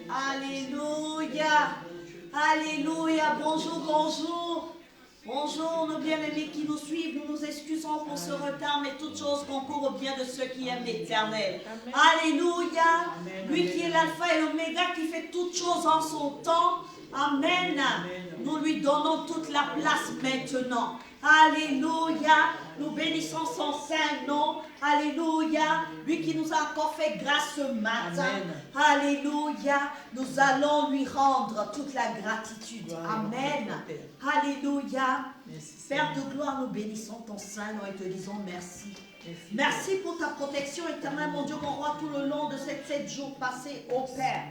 Alléluia. Alléluia. Bonjour, bonjour. Bonjour, nos bien-aimés qui nous suivent. Nous nous excusons pour ce retard, mais toutes choses concourent au bien de ceux qui aiment l'Éternel. Alléluia. Lui qui est l'alpha et l'oméga, qui fait toutes choses en son temps. Amen. Nous lui donnons toute la place maintenant. Alléluia. Nous bénissons son saint nom. Alléluia. Lui qui nous a encore fait grâce ce matin. Alléluia. Nous allons lui rendre toute la gratitude. Amen. Alléluia. Père de gloire, nous bénissons ton saint nom et te disons merci. Merci pour ta protection éternelle, mon Dieu, mon roi, tout le long de ces 7 jours passés, ô Père.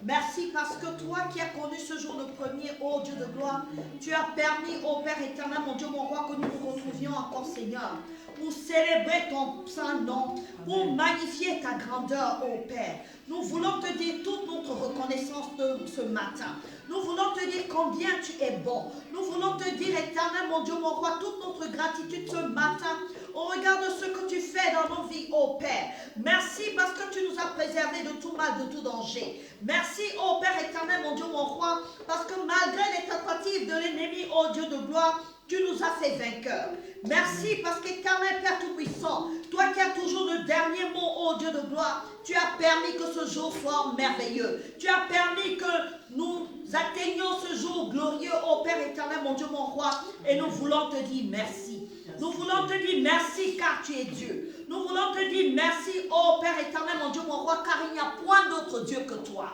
Merci parce que toi qui as connu ce jour le premier, ô Dieu de gloire, tu as permis, ô Père éternel, mon Dieu, mon roi, que nous nous retrouvions encore, Seigneur, pour célébrer ton saint nom, pour magnifier ta grandeur, ô Père. Nous voulons te dire toute notre reconnaissance de ce matin. Nous voulons te dire combien tu es bon. Nous voulons te dire, éternel, mon Dieu, mon roi, toute notre gratitude ce matin au regard de ce que tu fais dans nos vies, ô Père. Merci parce que tu nous as préservés de tout mal, de tout danger. Merci, ô Père éternel, mon Dieu, mon roi, parce que malgré les tentatives de l'ennemi, ô Dieu de gloire, tu nous as fait vainqueurs. Merci parce qu'éternel Père Tout-Puissant, toi qui as toujours le dernier mot, ô Dieu de gloire, tu as permis que ce jour soit merveilleux. Tu as permis que nous atteignions ce jour glorieux, ô Père éternel, mon Dieu, mon roi, et nous voulons te dire merci. Nous voulons te dire merci car tu es Dieu. Nous voulons te dire merci, ô Père éternel, mon Dieu, mon roi, car il n'y a point d'autre Dieu que toi.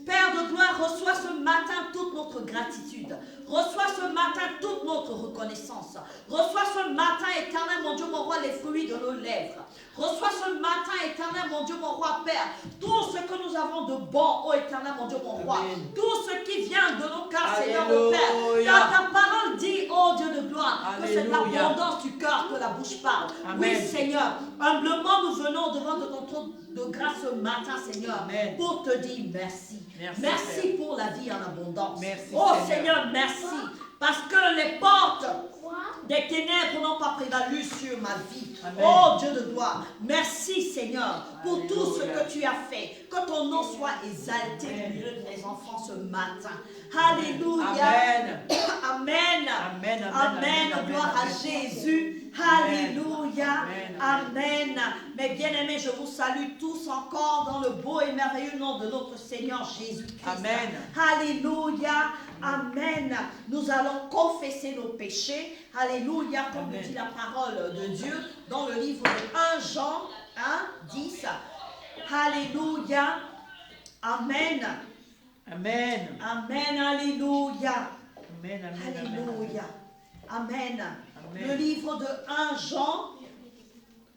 Père de gloire, reçois ce matin toute notre gratitude. Reçois ce matin toute notre reconnaissance. Reçois ce matin, éternel, mon Dieu, mon roi, les fruits de nos lèvres. Reçois ce matin, éternel, mon Dieu, mon roi, Père, tout ce que nous avons de bon, ô éternel, mon Dieu, mon roi. Tout ce qui vient de nos cœurs, Seigneur, mon Père. Car ta parole dit, ô Dieu de gloire, que c'est l'abondance du cœur que la bouche parle. Amen. Oui, Seigneur, humblement nous venons devant de ton trône de grâce ce matin, Seigneur, Amen, pour te dire merci. Merci pour la vie en abondance. Merci, oh Seigneur, merci. Parce que les portes des ténèbres n'ont pas prévalu sur ma vie. Amen. Oh Dieu de gloire, merci Seigneur pour Alléluia, tout ce que tu as fait. Que ton nom soit exalté au milieu de mes enfants ce matin. Alléluia. Amen. Amen. Amen. Amen. Gloire à Jésus. Alléluia. Amen. Mes bien-aimés, je vous salue tous encore dans le beau et merveilleux nom de notre Seigneur Jésus-Christ. Amen. Alléluia. Amen. Nous allons confesser nos péchés. Alléluia, comme le dit la parole de Dieu dans le livre de 1 Jean 1, 10. Alléluia. Amen. Amen. Amen. Alléluia. Amen. Amen. Alléluia. Amen. Amen. Le livre de 1 Jean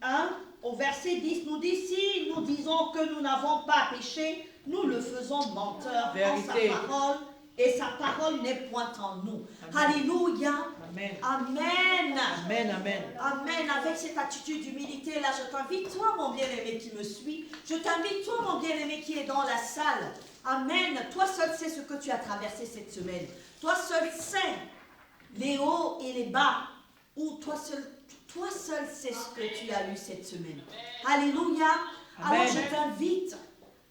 1 au verset 10 nous dit, si nous disons que nous n'avons pas péché, nous le faisons menteur en sa parole et sa parole n'est point en nous. Amen. Alléluia. Amen. Amen. Amen. Amen. Amen. Avec cette attitude d'humilité là, je t'invite, toi mon bien-aimé qui me suis, je t'invite, toi mon bien-aimé qui est dans la salle. Amen. Toi seul sais ce que tu as traversé cette semaine. Toi seul sais les hauts et les bas. Ou toi seul sais ce que tu as lu cette semaine. Alléluia. Amen. Alors je t'invite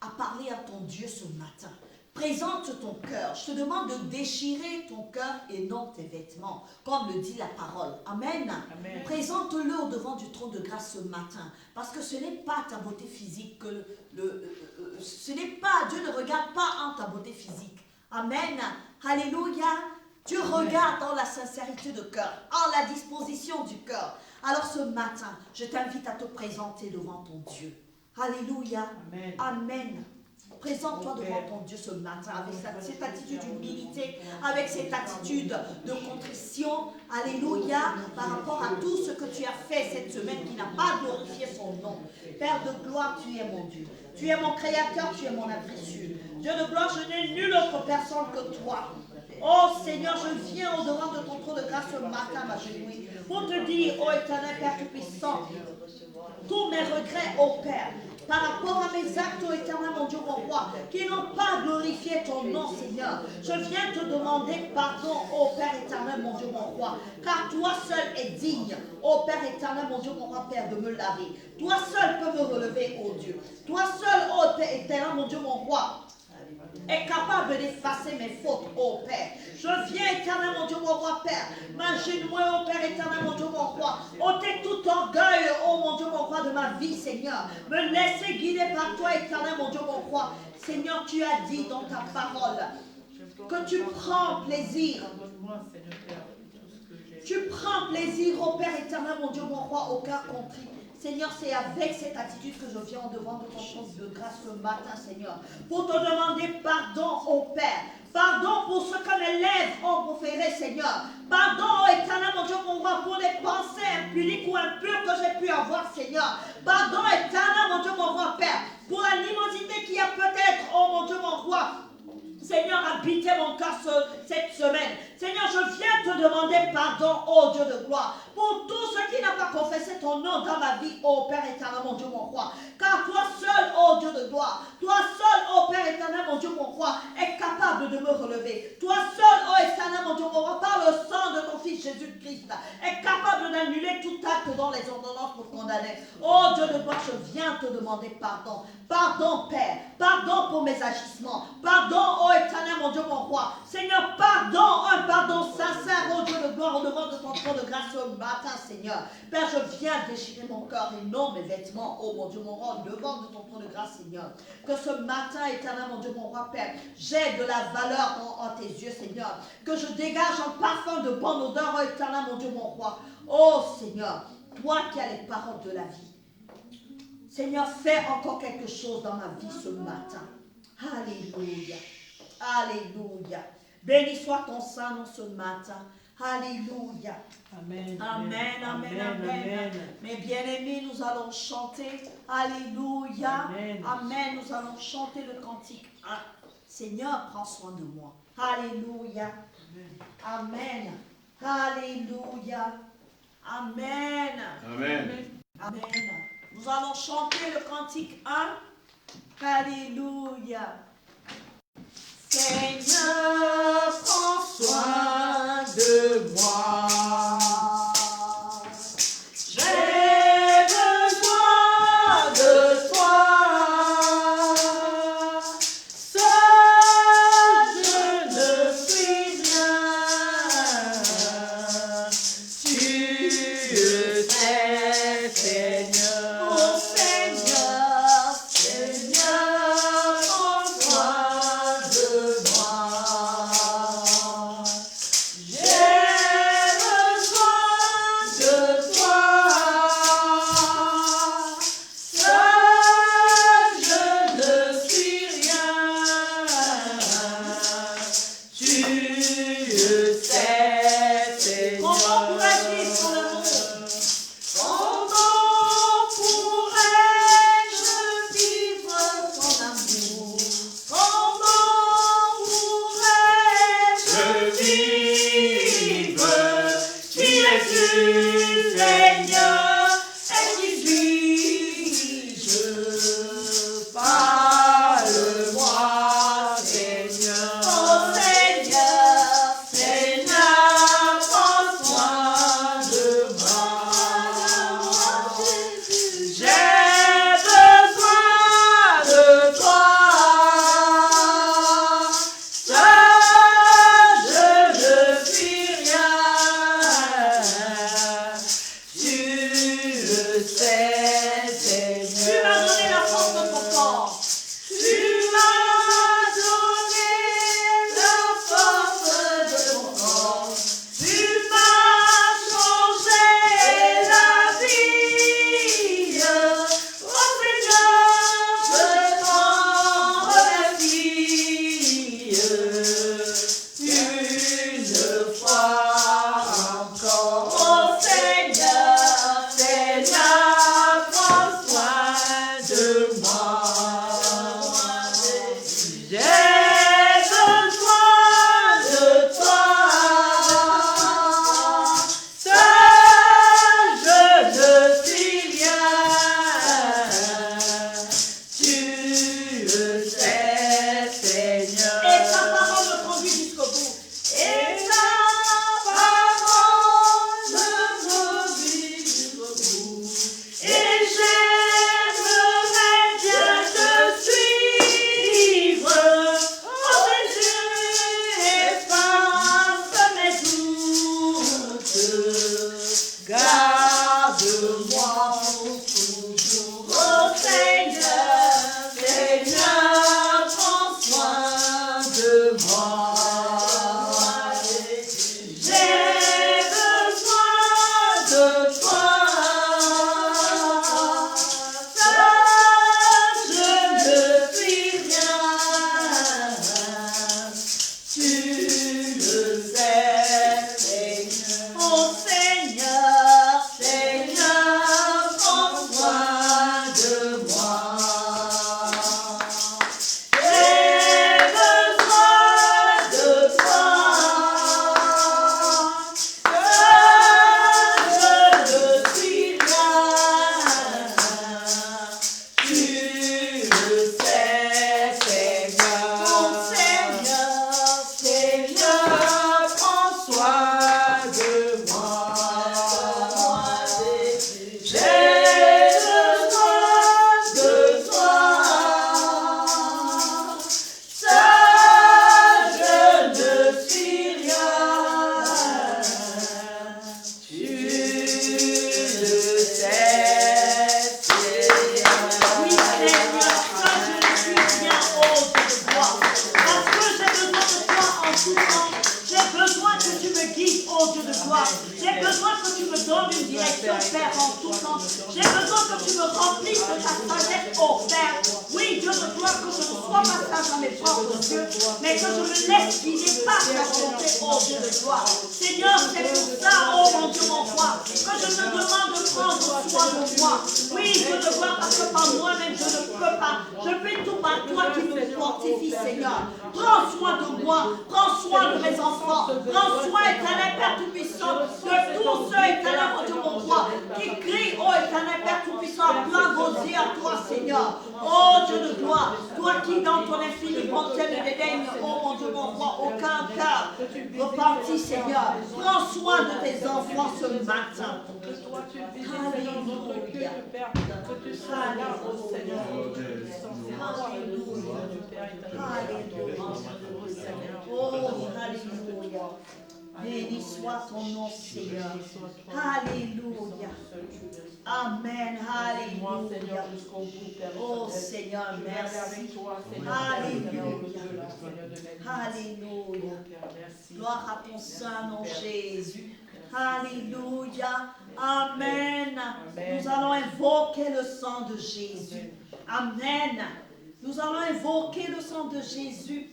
à parler à ton Dieu ce matin. Présente ton cœur. Je te demande de déchirer ton cœur et non tes vêtements, comme le dit la parole. Amen. Amen. Présente-le au devant du trône de grâce ce matin, parce que ce n'est pas ta beauté physique que ce n'est pas, Dieu ne regarde pas en ta beauté physique. Amen. Alléluia. Dieu regarde dans la sincérité de cœur, en la disposition du cœur. Alors ce matin, je t'invite à te présenter devant ton Dieu. Alléluia. Amen. Amen. Présente-toi devant ton Dieu ce matin avec cette attitude d'humilité, avec cette attitude de contrition. Alléluia. Par rapport à tout ce que tu as fait cette semaine qui n'a pas glorifié son nom. Père de gloire, tu es mon Dieu. Tu es mon créateur, tu es mon agresseur. Dieu de gloire, je n'ai nulle autre personne que toi. Oh Seigneur, je viens au-devant de ton trône de grâce ce matin, m'agenouiller, pour te dire, oh éternel Père Tout-Puissant, tous mes regrets, oh Père, par rapport à mes actes, ô éternel, mon Dieu, mon roi, qui n'ont pas glorifié ton nom, Seigneur. Je viens te demander pardon, ô Père éternel, mon Dieu, mon roi, car toi seul es digne, ô Père éternel, mon Dieu, mon roi, Père, de me laver. Toi seul peux me relever, ô Dieu. Toi seul, ô Père éternel, mon Dieu, mon roi, est capable d'effacer mes fautes, ô Père. Je viens, éternel, mon Dieu, mon roi, Père, m'agenouiller, ô Père éternel, mon Dieu, mon roi, ôter tout orgueil, ô mon Dieu, mon roi, de ma vie, Seigneur. Me laisser guider par toi, éternel, mon Dieu, mon roi. Seigneur, tu as dit dans ta parole que tu prends plaisir. Tu prends plaisir, ô Père éternel, mon Dieu, mon roi, au cœur contrit. Seigneur, c'est avec cette attitude que je viens devant de ton trône de grâce ce matin, Seigneur, pour te demander pardon, ô Père. Pardon pour ce que mes lèvres ont proféré, Seigneur. Pardon, ô éternel, mon Dieu, mon roi, pour les pensées impudiques ou impures que j'ai pu avoir, Seigneur. Pardon, éternel, mon Dieu, mon roi, Père, pour l'animosité qui a peut-être, oh mon Dieu, mon roi, Seigneur, habitez mon cœur cette semaine. Seigneur, je viens te demander pardon, ô Dieu de gloire, pour tout ce qui n'a pas confessé ton nom dans ma vie, ô Père éternel, mon Dieu, mon roi. Car toi seul, ô Dieu de gloire, toi seul, ô Père éternel, mon Dieu, mon roi, est capable de me relever. Toi seul, ô éternel, mon Dieu, mon roi, par le sang de ton Fils Jésus-Christ, est capable d'annuler tout acte dans les ordonnances pour condamner. Ô Dieu de gloire, je viens te demander pardon. Pardon, Père. Pardon pour mes agissements. Pardon, ô éternel, mon Dieu, mon roi. Seigneur, pardon, un pardon sincère, ô Dieu de gloire, au devant de ton trône de grâce ce matin, Seigneur. Père, je viens déchirer mon corps et non mes vêtements, ô mon Dieu, mon roi, au devant de ton trône de grâce, Seigneur. Que ce matin, éternel, mon Dieu, mon roi, Père, j'ai de la valeur en tes yeux, Seigneur. Que je dégage un parfum de bonne odeur, ô éternel, mon Dieu, mon roi. Ô Seigneur, toi qui as les paroles de la vie. Seigneur, fais encore quelque chose dans ma vie ce matin. Alléluia. Alléluia. Béni soit ton Saint-Nom ce matin. Alléluia. Amen. Amen, amen, amen. Mes bien-aimés, nous allons chanter. Alléluia. Amen. Amen. Nous allons chanter le cantique 1. Seigneur, prends soin de moi. Alléluia. Amen. Alléluia. Amen. Amen. Amen. Nous allons chanter le cantique 1. Alléluia. Seigneur, prends soin de moi. J'ai besoin de toi. Seul je ne suis rien. Tu sais, Seigneur. Oh Seigneur, Seigneur, prends soin de moi. oh Dieu de gloire. J'ai besoin que tu me donnes une direction, Père, en tout temps. J'ai besoin que tu me remplisses de ta sagesse, oh Père. Oui, Dieu de gloire, que je ne sois pas sage à mes propres yeux, mais que je me laisse guider par ta volonté, oh Dieu de gloire. Seigneur, c'est pour ça, oh mon Dieu, mon roi, que je te demande de prendre soin de moi. Oui, Dieu de gloire, parce que par moi-même, je ne peux pas. Je fais tout par toi qui me fortifie, Seigneur. Prends soin de moi, prends soin de mes enfants, prends soin, éternel Père Tout-Puissant, de tous ceux, éternel mon Dieu, mon roi, qui crient, oh éternel Père Tout-Puissant, plein gosier à toi, Seigneur. Oh Dieu de gloire, toi qui dans ton infinie bonté ne dédaignes, oh mon Dieu, mon roi, aucun cœur repenti, Seigneur. Prends soin de tes enfants ce matin. Que toi tu visites dans notre cœur, Père, que tu sois là, oh Seigneur. Oh, alléluia. Béni soit ton nom, Seigneur. Alléluia. Amen. Alléluia. Oh Seigneur, merci. Alléluia. Alléluia. Gloire à ton saint nom, Jésus. Alléluia. Amen. Nous allons invoquer le sang de Jésus. Amen. Nous allons invoquer le sang de Jésus.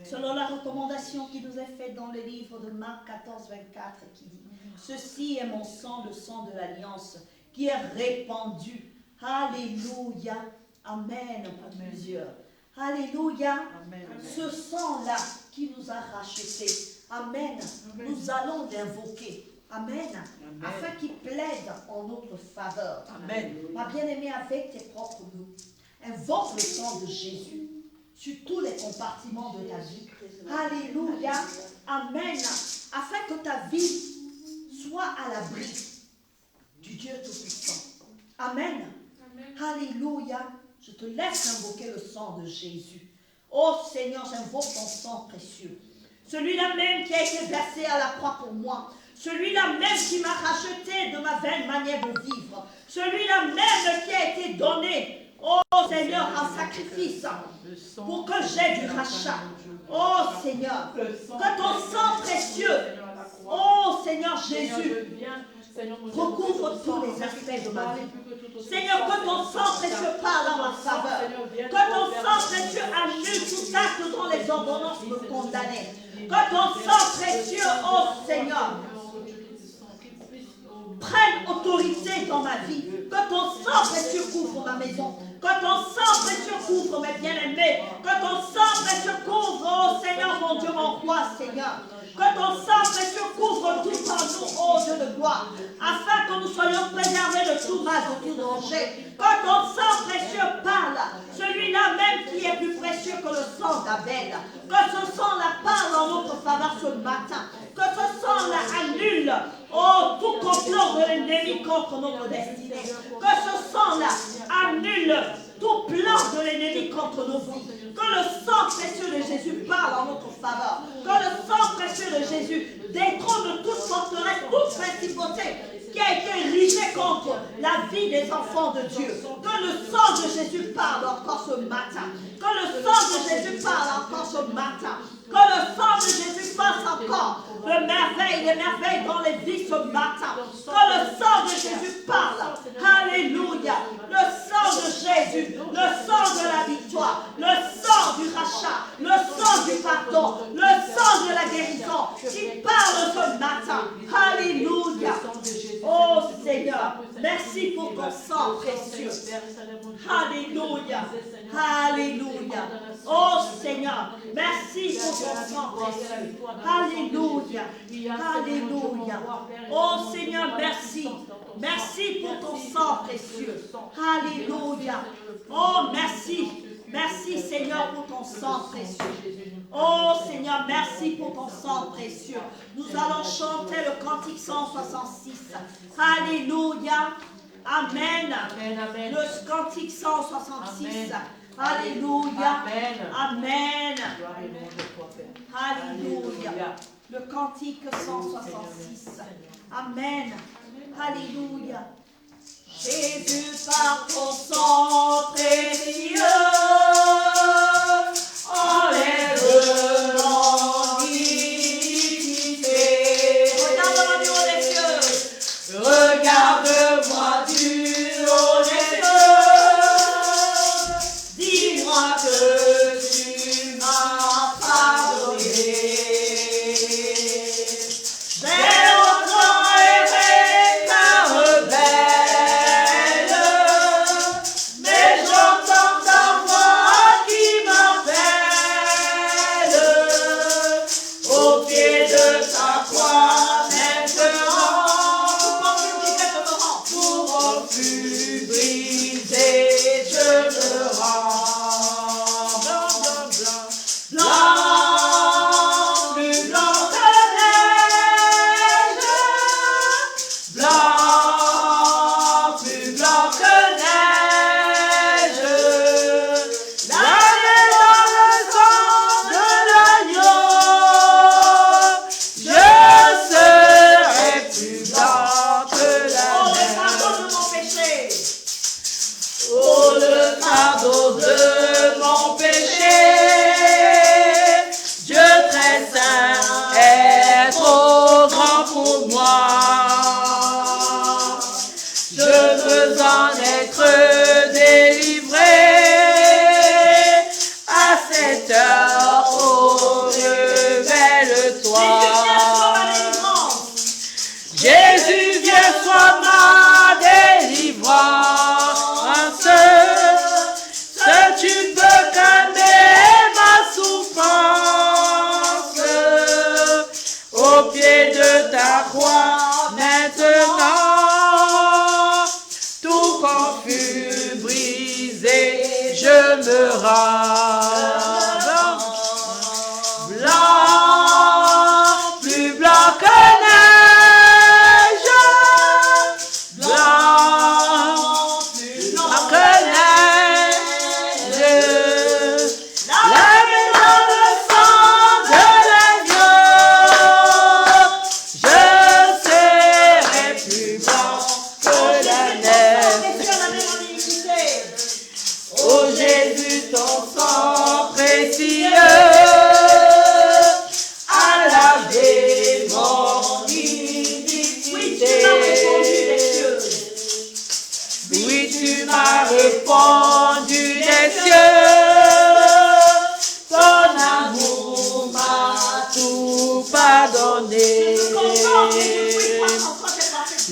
Selon la recommandation qui nous est faite dans le livre de Marc 14, 24, qui dit « Ceci est mon sang, le sang de l'alliance, qui est répandu. » Alléluia. Amen. Pour plusieurs. Alléluia. Amen. Ce sang-là qui nous a rachetés. Amen. Nous allons l'invoquer. Amen. Afin qu'il plaide en notre faveur. Amen. Ma bien-aimée, avec tes propres mots, invoque le sang de Jésus sur tous les compartiments de ta vie. Alléluia. Amen. Afin que ta vie soit à l'abri du Dieu Tout-Puissant. Amen. Alléluia. Je te laisse invoquer le sang de Jésus. Oh Seigneur, j'invoque ton sang précieux. Celui-là même qui a été versé à la croix pour moi. Celui-là même qui m'a racheté de ma vaine manière de vivre. Celui-là même qui a été donné, oh Seigneur, en sacrifice pour que j'ai du rachat. Oh Seigneur, que ton sang précieux, oh Seigneur Jésus, recouvre tous les aspects de ma vie. Seigneur, que ton sang précieux parle en ma faveur. Que ton sang précieux annule tout acte dont les ordonnances me condamnaient. Que ton sang précieux, oh Seigneur, prenne autorité dans ma vie. Que ton sang précieux couvre ma maison. Que ton sang précieux couvre mes bien-aimés. Que ton sang précieux couvre, oh Seigneur, mon Dieu, mon roi, Seigneur. Que ton sang précieux couvre tout en nous, oh Dieu de gloire, afin que nous soyons préservés de tout mal, de tout danger. Que ton sang précieux parle, celui-là même qui est plus précieux que le sang d'Abel. Que ce sang-là parle en notre faveur ce matin. Que ce sang-là annule, oh, tout complot de l'ennemi contre notre destinée. Que ce sang-là annule tout plan de l'ennemi contre nos vies. Que le sang précieux de Jésus parle en notre faveur. Que le sang précieux de Jésus détrône toute forteresse, toute principauté qui a été érigée contre la vie des enfants de Dieu. Que le sang de Jésus parle encore ce matin. Que le sang de Jésus parle encore ce matin. Que le sang de Jésus fasse encore de merveilles, des merveilles dans les vies ce matin. Que le sang de Jésus parle. Alléluia. Le sang de Jésus, le sang de la victoire, le sang du rachat, le sang du pardon, le sang de la guérison qui parle ce matin. Alléluia. Oh Seigneur, merci pour ton sang précieux. Alléluia. Alléluia. Oh Seigneur, merci pour ton sang précieux. Alléluia. Alléluia. Oh Seigneur, merci. Merci pour ton sang précieux. Alléluia. Oh merci. Merci Seigneur pour ton sang précieux. Oh Seigneur, merci pour ton sang précieux. Nous allons chanter le cantique 166. Alléluia. Amen. Le cantique 166. Alléluia. Amen. Alléluia. Le cantique 166. Amen. Alléluia. Jésus, par ton sang précieux, enlève l'iniquité.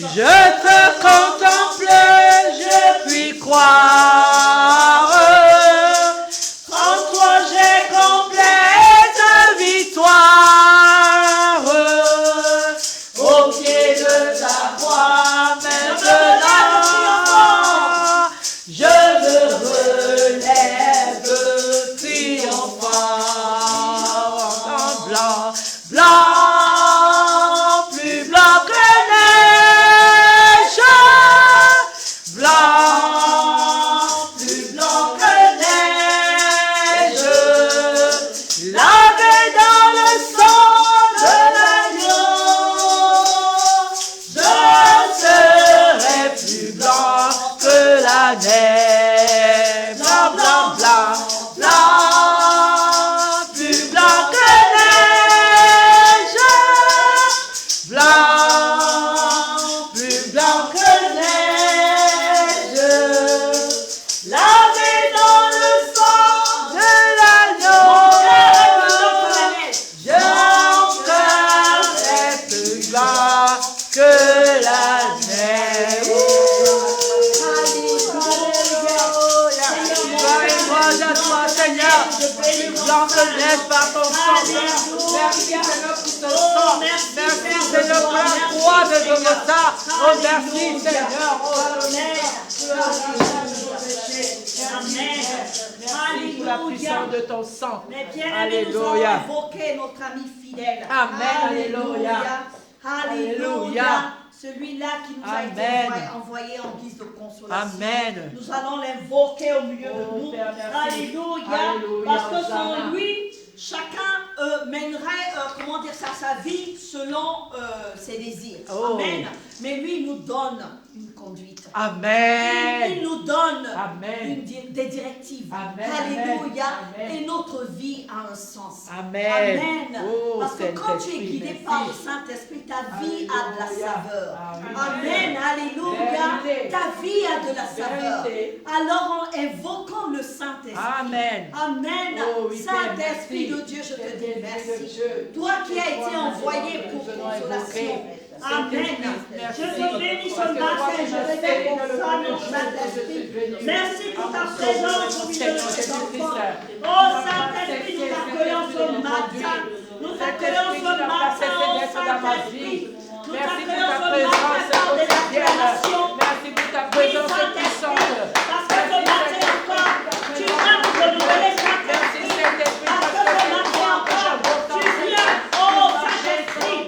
Je te contemple, je puis croire. En toi j'ai complète victoire. Au pied de ta croix maintenant, je me relève triomphant. Blanc, blanc, plus blanc que neige. Blanc, plus blanc que neige. Lavé dans le sang de l'agneau. Je serai plus blanc que la neige. Blanc, blanc, blanc, blanc, plus blanc que neige. Blanc, plus blanc que neige. Lavé dans le sang de l'agneau. Mon cœur est plus blanc que la neige. Gloire à toi, Seigneur. Plus blanc que neige par ton sang. Merci, Seigneur, pour ce sang. Merci, Seigneur, pour la croix de Golgotha. Oh, merci, Seigneur. Merci pour la puissance de ton sang. Mais bien-aimés, nous allons Alléluia. invoquer notre ami fidèle. Amen, alléluia. Alléluia. Celui-là qui nous a été Amen. envoyé en guise de consolation. Amen. Nous allons l'invoquer au milieu de nous. Père, merci. Alléluia. Alléluia, Parce que Hosanna. sans lui, chacun mènerait, comment dire ça, sa vie selon ses désirs. Oh. Amen. Mais lui, il nous donne une conduite. Amen. Il nous donne Amen. des directives. Amen. Alléluia. Amen. Et notre vie a un sens. Amen. Amen. Oh, Parce que quand tu es Saint-Esprit, guidé merci. par le Saint-Esprit, ta vie a de la Alléluia. saveur. Amen. Amen. Alléluia. Vérité. Ta vie a de la saveur. Vérité. Alors en invoquant le Saint-Esprit. Amen. Amen. Oh, oui, Père, Saint-Esprit merci. de Dieu, je te dis Saint-Esprit de merci. Dieu. Toi qui as été envoyé pour consolation. Amen. Je te bénis ce matin, je vais consacrer au Saint-Esprit. Merci pour ta présence au milieu de tes enfants. Oh Saint-Esprit, nous t'accueillons ce matin. Nous t'accueillons ce matin, oh Saint-Esprit. Nous Merci pour t'accueillons ta ce présence matin par des quotidienne. acclamations. Merci pour ta Oui, présence Saint-Esprit, puissante. parce que ce matin encore, tu viens nous renouveler, Merci Saint-Esprit. Saint-Esprit, Parce que ce matin encore, tu viens, oh Saint-Esprit,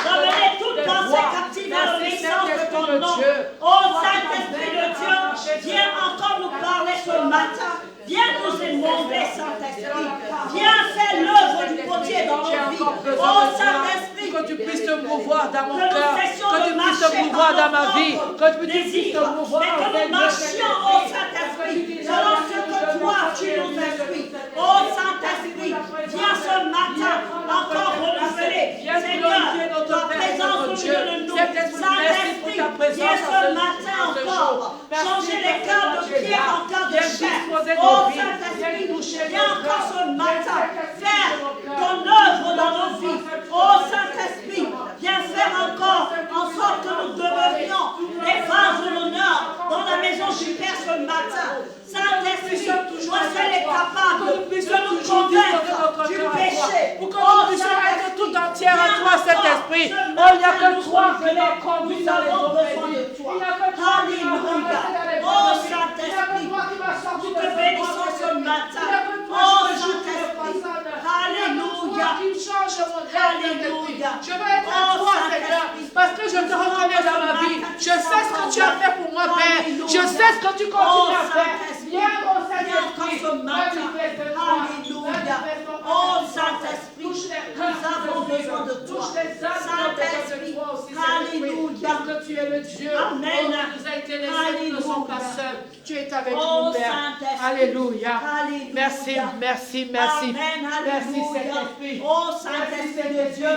ramener toute pensée captive à l'obéissance de ton nom. Oh Saint-Esprit de Dieu, viens encore nous parler ce matin. Viens nous émonder, Saint-Esprit. Viens faire l'œuvre du potier dans nos vies. Oh Saint-Esprit, que tu puisses te mouvoir dans mon que nous cœur, cessions que de tu puisses te marcher mouvoir par dans ma nos vie, propres que tu puisses désirs, te mouvoir mais que nous marchions, oh Saint-Esprit, selon ce que toi tu nous instruis. Oh Saint-Esprit, viens ce matin encore renouveler, Seigneur, ta présence au milieu de nous. Saint-Esprit, viens ce matin encore changer les cœurs de pierre en cœurs de chair. Oh Saint-Esprit, viens encore ce matin faire ton œuvre dans nos vies. Oh Saint-Esprit, viens faire encore en sorte que nous demeurions des vases de l'honneur dans la maison du Père ce matin. Saint-Esprit, toi seul est capable de nous convaincre du péché. Pour que nous puissions être tout entière à toi, Saint-Esprit. Oh, il n'y a que toi qui m'as conduit dans les eaux bénies. Il n'y a que toi qui m'as ramassé dans les Oh eaux bénies. Saint-Esprit, Nous nous te bénissons ce matin. Oh Saint-Esprit, alléluia. Alléluia. Je veux être à toi, Seigneur, parce que je te reconnais dans ma vie. Je sais ce que tu as fait pour moi, Père. Je sais ce que tu continues à faire. Viens, oh Saint-Esprit, Alléluia. Oh Saint-Esprit, nous avons besoin de toi. Saint-Esprit, alléluia. Parce que tu es le Dieu. Amen. Oh, nous a été laissés, nous ne sommes pas seuls. Tu es avec Oh, nous, Père. Saint-Esprit. Alléluia. Alléluia. Merci, merci, merci. Amen, Merci, alléluia. Saint-Esprit. Oh Saint-Esprit de Dieu,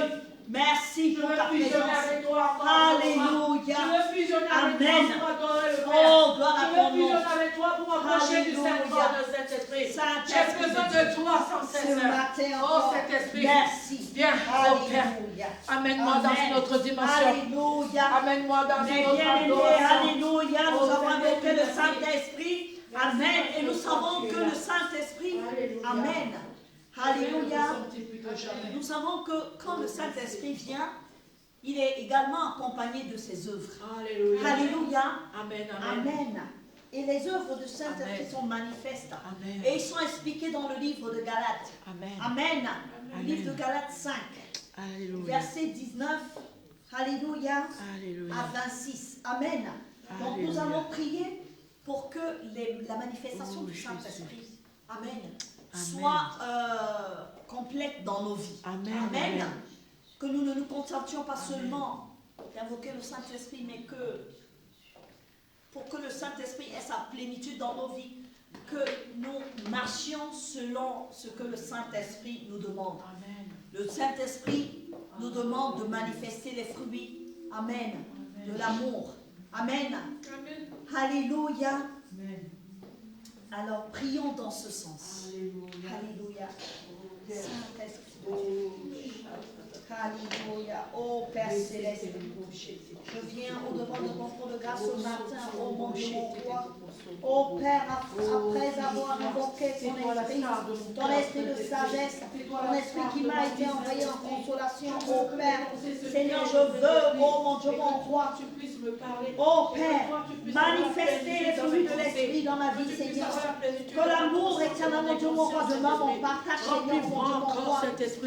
merci Je pour veux ta fusionner présence. avec toi. Alléluia. Je veux fusionner avec toi Amen. pour adorer le Père. Oh, gloire à Je veux ton nom. fusionner avec toi pour m'approcher du Alléluia. Saint-Esprit. J'ai Saint-Esprit besoin de de toi, sans ce cesse. matin Oh encore. Saint-Esprit, Merci. viens, oh Père. Alléluia. Amène-moi dans Amen. une autre dimension. Alléluia. Amène-moi dans Mes une autre bien-aimés, adoration. alléluia, nous Oh, avons Seigneur, invoqué le merci. Saint-Esprit. Amen. Et nous savons que le Saint-Esprit, Alléluia. Amen. Alléluia. Jamais. Nous savons que quand le Saint-Esprit vient, il est également accompagné de ses œuvres. Alléluia. Alléluia. Amen, amen. Amen. Et les œuvres du Saint-Esprit Amen. sont manifestes. Amen. Et ils sont expliqués dans le livre de Galates. Amen. Amen. Le Amen. livre de Galates 5, Alléluia. verset 19. Alléluia. Alléluia. À 26. Amen. Donc nous Alléluia. allons prier pour que la manifestation Oh, du Jésus. Saint-Esprit, Amen, Amen. soit complète dans nos vies. Amen. Amen. Amen. Que nous ne nous contentions pas seulement d'invoquer le Saint-Esprit, mais que pour que le Saint-Esprit ait sa plénitude dans nos vies, que nous marchions selon ce que le Saint-Esprit nous demande. Amen. Le Saint-Esprit nous demande de manifester les fruits, Amen, de l'amour. Amen. Amen. Alléluia. Amen. Alors prions dans ce sens. Alléluia. Alléluia. Saint-Esprit de Dieu. Alléluia. Oh Père Céleste, je viens au-devant de ton trône de grâce ce matin, oh mon Dieu, mon roi. Oh Père, après avoir invoqué ton esprit de sagesse, ton esprit qui m'a été envoyé en consolation, oh Père, Seigneur, je veux, oh mon Dieu, mon roi, oh Père, manifester les fruits de l'esprit dans ma vie, Seigneur. Que l'amour éternel, mon Dieu, mon roi, demeure mon partage, Seigneur, mon Dieu, mon roi.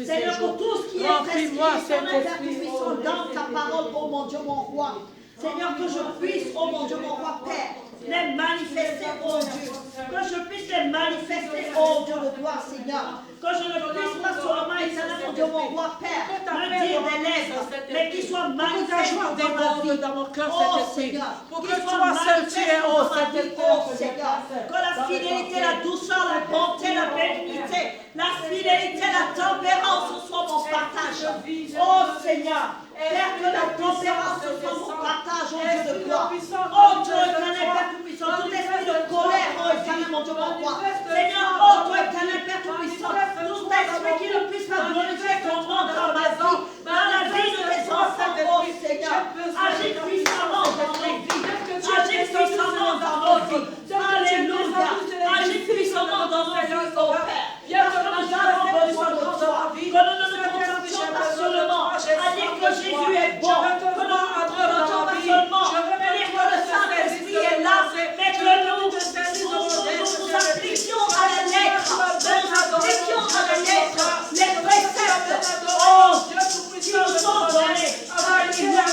Seigneur, pour tout ce qui est prescrit, Père Tout-Puissant, dans ta parole, oh mon Dieu, mon roi. Seigneur, que je puisse, oh mon Dieu, mon roi, Père, les manifester, oh Dieu. Que je puisse les manifester, oh Dieu de gloire, Seigneur. Que je ne puisse pas seulement, éternel, mon Dieu, mon roi, Père, me dire des lèvres, mais qu'ils soient manifestés dans ma vie. Dans mon cœur, Oh Saint-Esprit. Seigneur, Pour qu'ils que soient toi seul tu manifestés es, dans oh ma vie, Saint-Esprit. oh Seigneur. Que la fidélité, la douceur, la bonté, la bénignité, la fidélité, la tempérance soit mon partage. Oh Seigneur, Père, que la tempérance soit mon partage, oh Dieu de gloire. Oh Dieu éternel, Père Tout-Puissant, tout esprit de colère, oh éternel, mon Dieu, mon roi. Seigneur, oh toi éternel, Père Tout-Puissant, tout esprit qui ne puisse pas glorifier ton nom dans ma vie, dans la vie de tes enfants, oh Seigneur. Agis puissamment dans nos vies. Agis puissamment dans nos vies. Alléluia. Agis puissamment dans nos vies, oh Père. Parce que nous avons besoin de toi. Que nous ne nous contentions pas seulement à dire que Jésus est bon. Que nous ne nous contentions pas seulement à dire que le Saint-Esprit est là. Mais que nous nous appliquions à la lettre. Nous appliquions à la lettre les préceptes. Oh, qui nous sont donnés. Alléluia.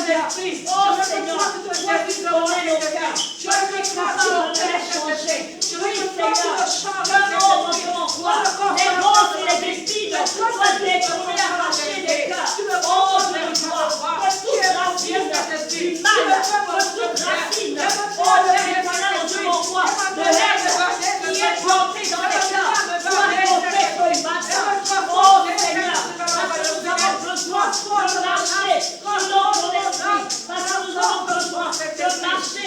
Oh Seigneur, toi qui connais nos cœurs. Tu es capable de les changer. Oui Seigneur, mon Dieu, mon roi, les roses et les épines soient détruits, arrachés des cœurs. Oh Dieu de gloire, que toute racine du mal, que toute racine, oh Père éternel, mon Dieu, mon roi, de l'être qui est planté dans les cœurs, soit remonté ce matin. Oh Seigneur, parce que nous avons besoin de marcher selon ton esprit, parce que nous avons besoin de marcher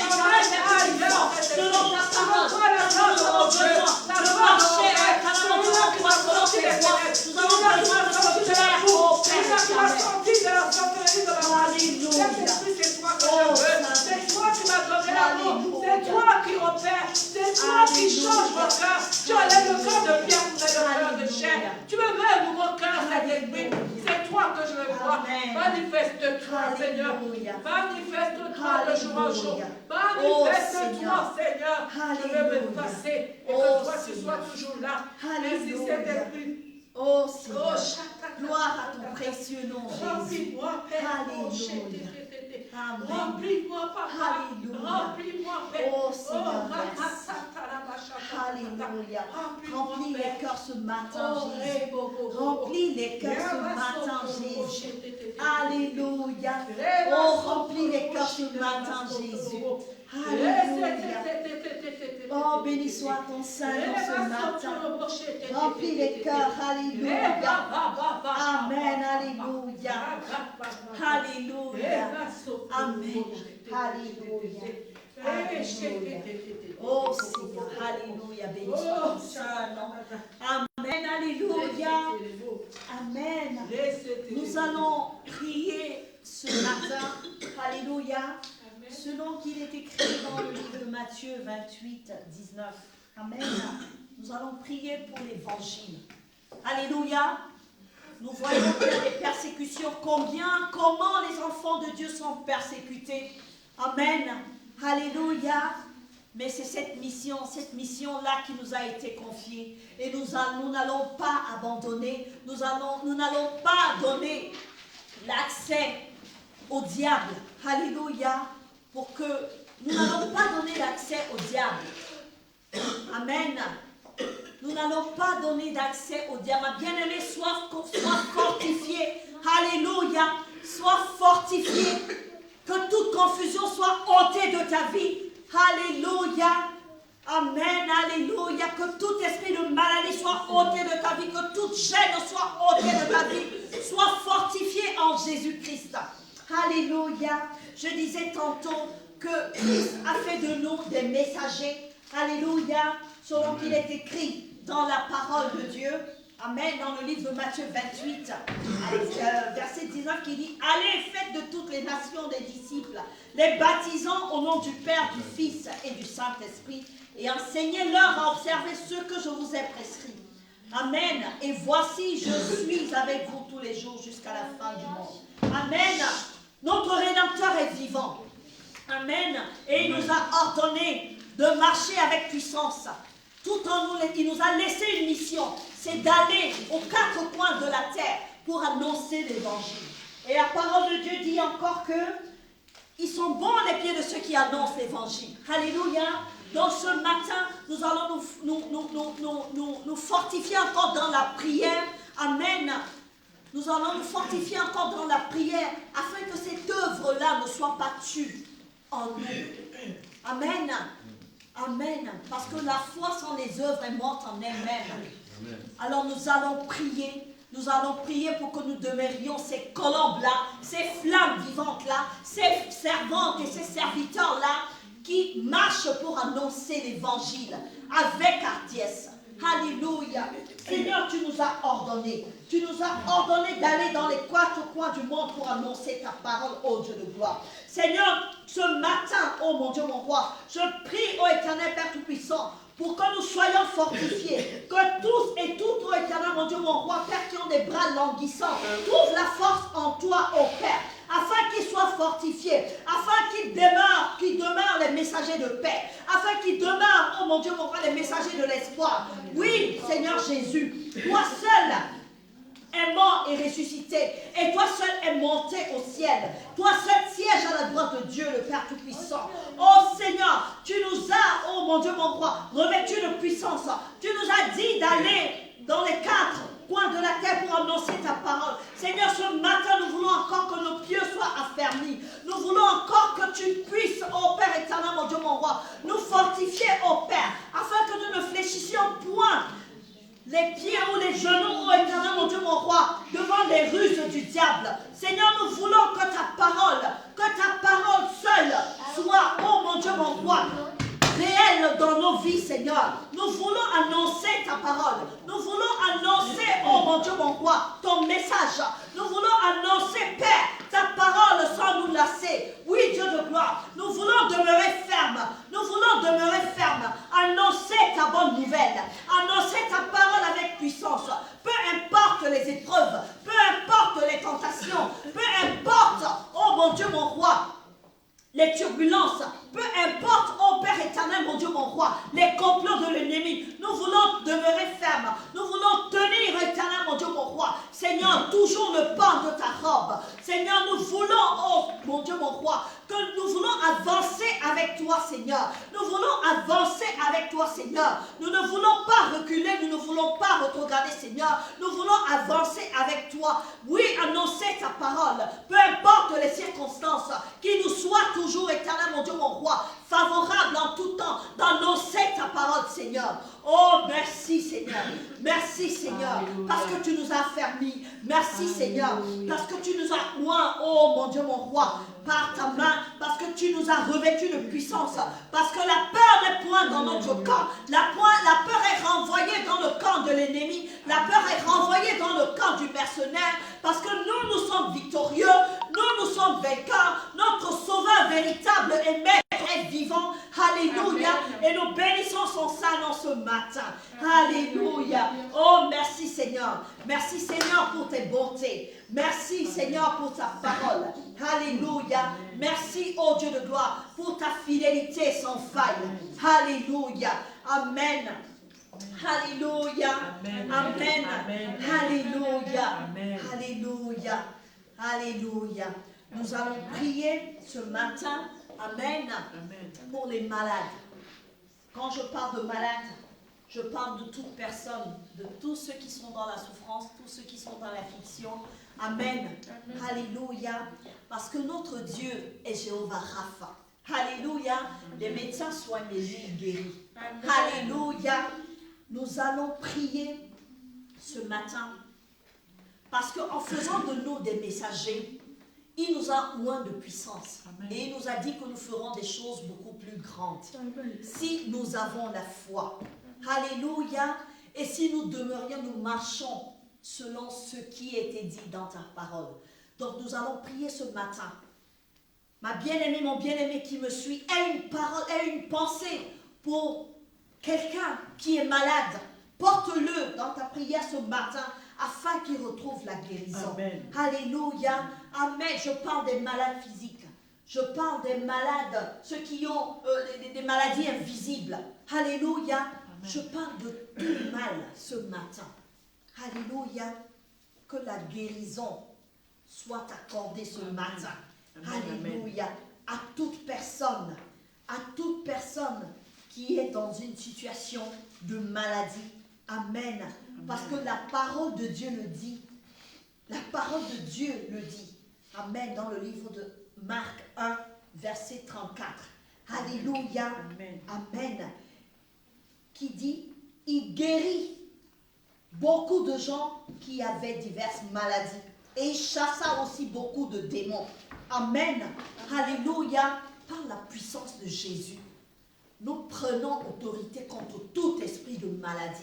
selon ta parole, parce que nous avons besoin de marcher selon tes voies. Nous avons besoin de te faire, oh Père C'est toi qui m'as donné l'amour. C'est toi qui opères. C'est toi qui change mon cœur. Tu enlèves le cœur de pierre pour mettre le cœur de chair. Tu me mets dans mon cœur cet esprit. C'est toi que je veux voir. Manifeste-toi, Seigneur. Manifeste-toi de jour en jour. Manifeste-toi, Seigneur. Je veux me passer. Et que toi, tu sois toujours là. Merci, Saint-Esprit. Oh Seigneur, gloire à ton précieux nom, Jésus. Remplis-moi, Père. Alléluia. Amen. Remplis-moi, Papa. Alléluia. Remplis-moi, Père. Oh Seigneur, merci. Alléluia. Remplis les cœurs ce matin, Jésus. Remplis les cœurs ce matin, Jésus. Alléluia. Oh, remplis les cœurs ce matin, Jésus. Alléluia. Oh, béni soit ton Saint-Nom ce matin. Remplis les cœurs. Alléluia. Amen. Alléluia. Alléluia. Amen. Alléluia. Alléluia. Oh Seigneur, alléluia, béni soit ton Saint-Nom. Amen, alléluia. allons prier ce matin, alléluia, selon qu'il est écrit dans le livre de Matthieu 28, 19. Amen. Nous allons prier pour l'évangile. Alléluia. Nous voyons qu'il y a des persécutions. Comment les enfants de Dieu sont persécutés. Amen. Alléluia. Mais c'est cette mission-là qui nous a été confiée. Et nous n'allons pas abandonner. Nous n'allons pas donner l'accès au diable. Alléluia. Pour que nous n'allons pas donner l'accès au diable. Amen. Nous n'allons pas donner d'accès au diable. Ma bien-aimée, sois fortifié. Alléluia. Sois fortifié. Que toute confusion soit ôtée de ta vie. Alléluia. Amen. Alléluia. Que tout esprit de maladie soit ôté de ta vie. Que toute gêne soit ôtée de ta vie. Sois fortifié en Jésus-Christ. Alléluia. Je disais tantôt que Christ a fait de nous des messagers. Alléluia. Selon qu'il est écrit dans la parole de Dieu. Amen. Dans le livre de Matthieu 28, verset 19, qui dit: allez, faites de toutes les nations des disciples, les baptisant au nom du Père, du Fils et du Saint-Esprit, et enseignez-leur à observer ce que je vous ai prescrit. Amen. Et voici, je suis avec vous tous les jours jusqu'à la fin du monde. Amen. Notre Rédempteur est vivant. Amen. Et il nous a ordonné de marcher avec puissance. Tout en nous, il nous a laissé une mission, c'est d'aller aux quatre coins de la terre pour annoncer l'évangile. Et la parole de Dieu dit encore que ils sont bons les pieds de ceux qui annoncent l'évangile. Alléluia. Donc ce matin, nous allons nous fortifier encore dans la prière. Amen. Nous allons nous fortifier encore dans la prière afin que cette œuvre-là ne soit pas tue en nous. Amen. Amen. Parce que la foi sans les œuvres est morte en elle-même. Alors nous allons prier. Nous allons prier pour que nous demeurions ces colombes-là, ces flammes vivantes-là, ces servantes et ces serviteurs-là qui marchent pour annoncer l'évangile avec hardiesse. Alléluia. Seigneur, tu nous as ordonné. Tu nous as ordonné d'aller dans les quatre coins du monde pour annoncer ta parole, ô Dieu de gloire. Seigneur, ce matin, ô mon Dieu, mon roi, je prie, ô éternel Père Tout-Puissant, pour que nous soyons fortifiés, que tous et toutes, ô éternel, mon Dieu, mon roi, Père, qui ont des bras languissants, trouve la force en toi, ô Père, afin qu'ils soient fortifiés, afin qu'ils demeurent les messagers de paix, afin qu'ils demeurent, oh mon Dieu, mon roi, les messagers de l'espoir. Oui, Seigneur Jésus, toi seul est mort et ressuscité, et toi seul est monté au ciel. Toi seul siège à la droite de Dieu, le Père Tout-Puissant. Oh Seigneur, tu nous as, oh mon Dieu, mon roi, revêtu de puissance. Tu nous as dit d'aller dans les quatre coins de la terre pour annoncer ta parole. Seigneur, ce matin, nous voulons encore que nos pieds soient affermis. Nous voulons encore que tu puisses, ô Père éternel, mon Dieu, mon roi, nous fortifier, ô Père, afin que nous ne fléchissions point les pieds ou les genoux, ô éternel, mon Dieu, mon roi, devant les ruses du diable. Seigneur, nous voulons que ta parole seule soit, ô mon Dieu, mon roi, réelle dans nos vies, Seigneur. Nous voulons annoncer ta parole. Nous voulons annoncer, oh mon Dieu, mon roi, ton message. Nous voulons annoncer, Père, ta parole sans nous lasser. Oui, Dieu de gloire, nous voulons demeurer fermes. Nous voulons demeurer fermes. Annoncer ta bonne nouvelle. Annoncer ta parole avec puissance. Peu importe les épreuves, peu importe les tentations, peu importe, oh mon Dieu, mon roi, les turbulences, peu importe, ô Père éternel, mon Dieu, mon roi, les complots de l'ennemi, nous voulons demeurer fermes, nous voulons tenir, éternel, mon Dieu, mon roi, Seigneur, toujours le pan de ta robe. Seigneur, nous voulons, oh mon Dieu, mon roi, que nous voulons avancer avec toi, Seigneur. Nous voulons avancer avec toi, Seigneur. Nous ne voulons pas reculer, nous ne voulons pas retrograder, Seigneur. Nous voulons avancer avec toi. Oui, annoncer ta parole, peu importe les circonstances, qui nous soient toujours, éternel, mon Dieu, mon roi, favorable en tout temps, d'annoncer ta parole. parole, Seigneur. Oh, merci, Seigneur. Merci, Seigneur, Alléluia. parce que tu nous as affermis. Merci, Seigneur, parce que tu nous as oints, oh mon Dieu, mon roi, par ta main, parce que tu nous as revêtus de puissance, parce que la peur n'est point dans notre camp. La peur est renvoyée dans le camp de l'ennemi. La peur est renvoyée dans le camp du mercenaire, parce que nous sommes victorieux, nous sommes vainqueurs. Notre sauveur véritable et maître est vivant. Alléluia. Et nous bénissons son sang en ce matin. Alléluia. Oh, merci Seigneur. Merci Seigneur pour tes bontés. Merci Seigneur pour ta parole. Alléluia. Merci, oh Dieu de gloire, pour ta fidélité sans faille. Alléluia. Amen. Alléluia. Amen. Amen. Amen. Alléluia. Amen. Alléluia. Alléluia. Nous allons prier ce matin. Amen. Amen. Pour les malades. Quand je parle de malades, je parle de toute personne, de tous ceux qui sont dans la souffrance, tous ceux qui sont dans l'affliction. Amen. Alléluia. Parce que notre Dieu est Jéhovah Rapha. Alléluia. Les médecins soignent les îles guéris. Alléluia. Nous allons prier ce matin. Parce qu'en faisant de nous des messagers, il nous a oints de puissance. Amen. Et il nous a dit que nous ferons des choses beaucoup plus grandes. Si nous avons la foi. Alléluia. Et si nous demeurions, nous marchons selon ce qui était dit dans ta parole. Donc nous allons prier ce matin. Ma bien-aimée, mon bien-aimé qui me suit, aie une parole, aie une pensée pour quelqu'un qui est malade. Porte-le dans ta prière ce matin afin qu'il retrouve la guérison. Amen. Alléluia. Amen. Je parle des malades physiques. Je parle des malades, ceux qui ont des maladies invisibles. Alléluia. Amen. Je parle de tout mal ce matin. Alléluia. Que la guérison soit accordée ce matin. Amen. Alléluia. À toute personne qui est dans une situation de maladie. Amen. Parce que la parole de Dieu le dit. La parole de Dieu le dit. Amen. Dans le livre de Marc 1, verset 34. Alléluia. Amen. Amen. Qui dit, il guérit beaucoup de gens qui avaient diverses maladies. Et il chassa aussi beaucoup de démons. Amen. Alléluia. Par la puissance de Jésus, nous prenons autorité contre tout esprit de maladie.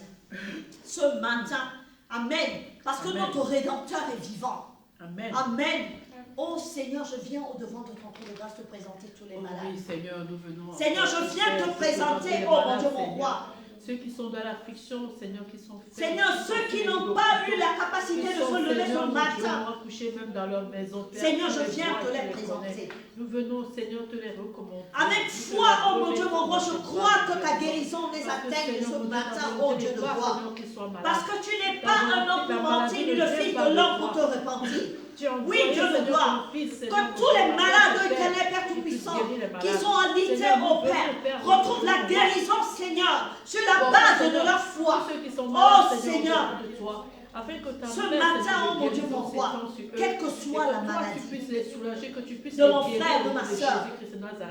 Ce matin, Amen. Parce que Amen. notre Rédempteur est vivant. Amen. Amen. Oh Seigneur, je viens au-devant de ton trône de grâce te présenter tous les Oh malades. oui, Seigneur, nous venons. Seigneur, je viens te présenter, oh mon Dieu, mon roi. Ceux qui sont dans l'affliction, Seigneur, qui sont faibles. Seigneur, ceux qui n'ont pas eu la capacité de se lever ce matin. Coucher même dans leur maison, Père, Seigneur, je tu les viens vois, te tu les les présenter. connais. Nous venons, Seigneur, te les recommander. Avec foi, oh mon Dieu, mon roi, je crois que ta guérison les atteigne ce matin, oh Dieu de gloire. Parce que tu n'es pas un homme pour mentir, ni le fils de l'homme pour te repentir. Oui, Dieu de gloire, que tous les malades, éternel Père Tout-Puissant, qui sont en lité au Père, retrouvent la guérison, Seigneur, sur la base de leur foi. Oh Seigneur, ce matin, oh mon Dieu, mon roi, quelle que soit la maladie de mon frère, de ma soeur,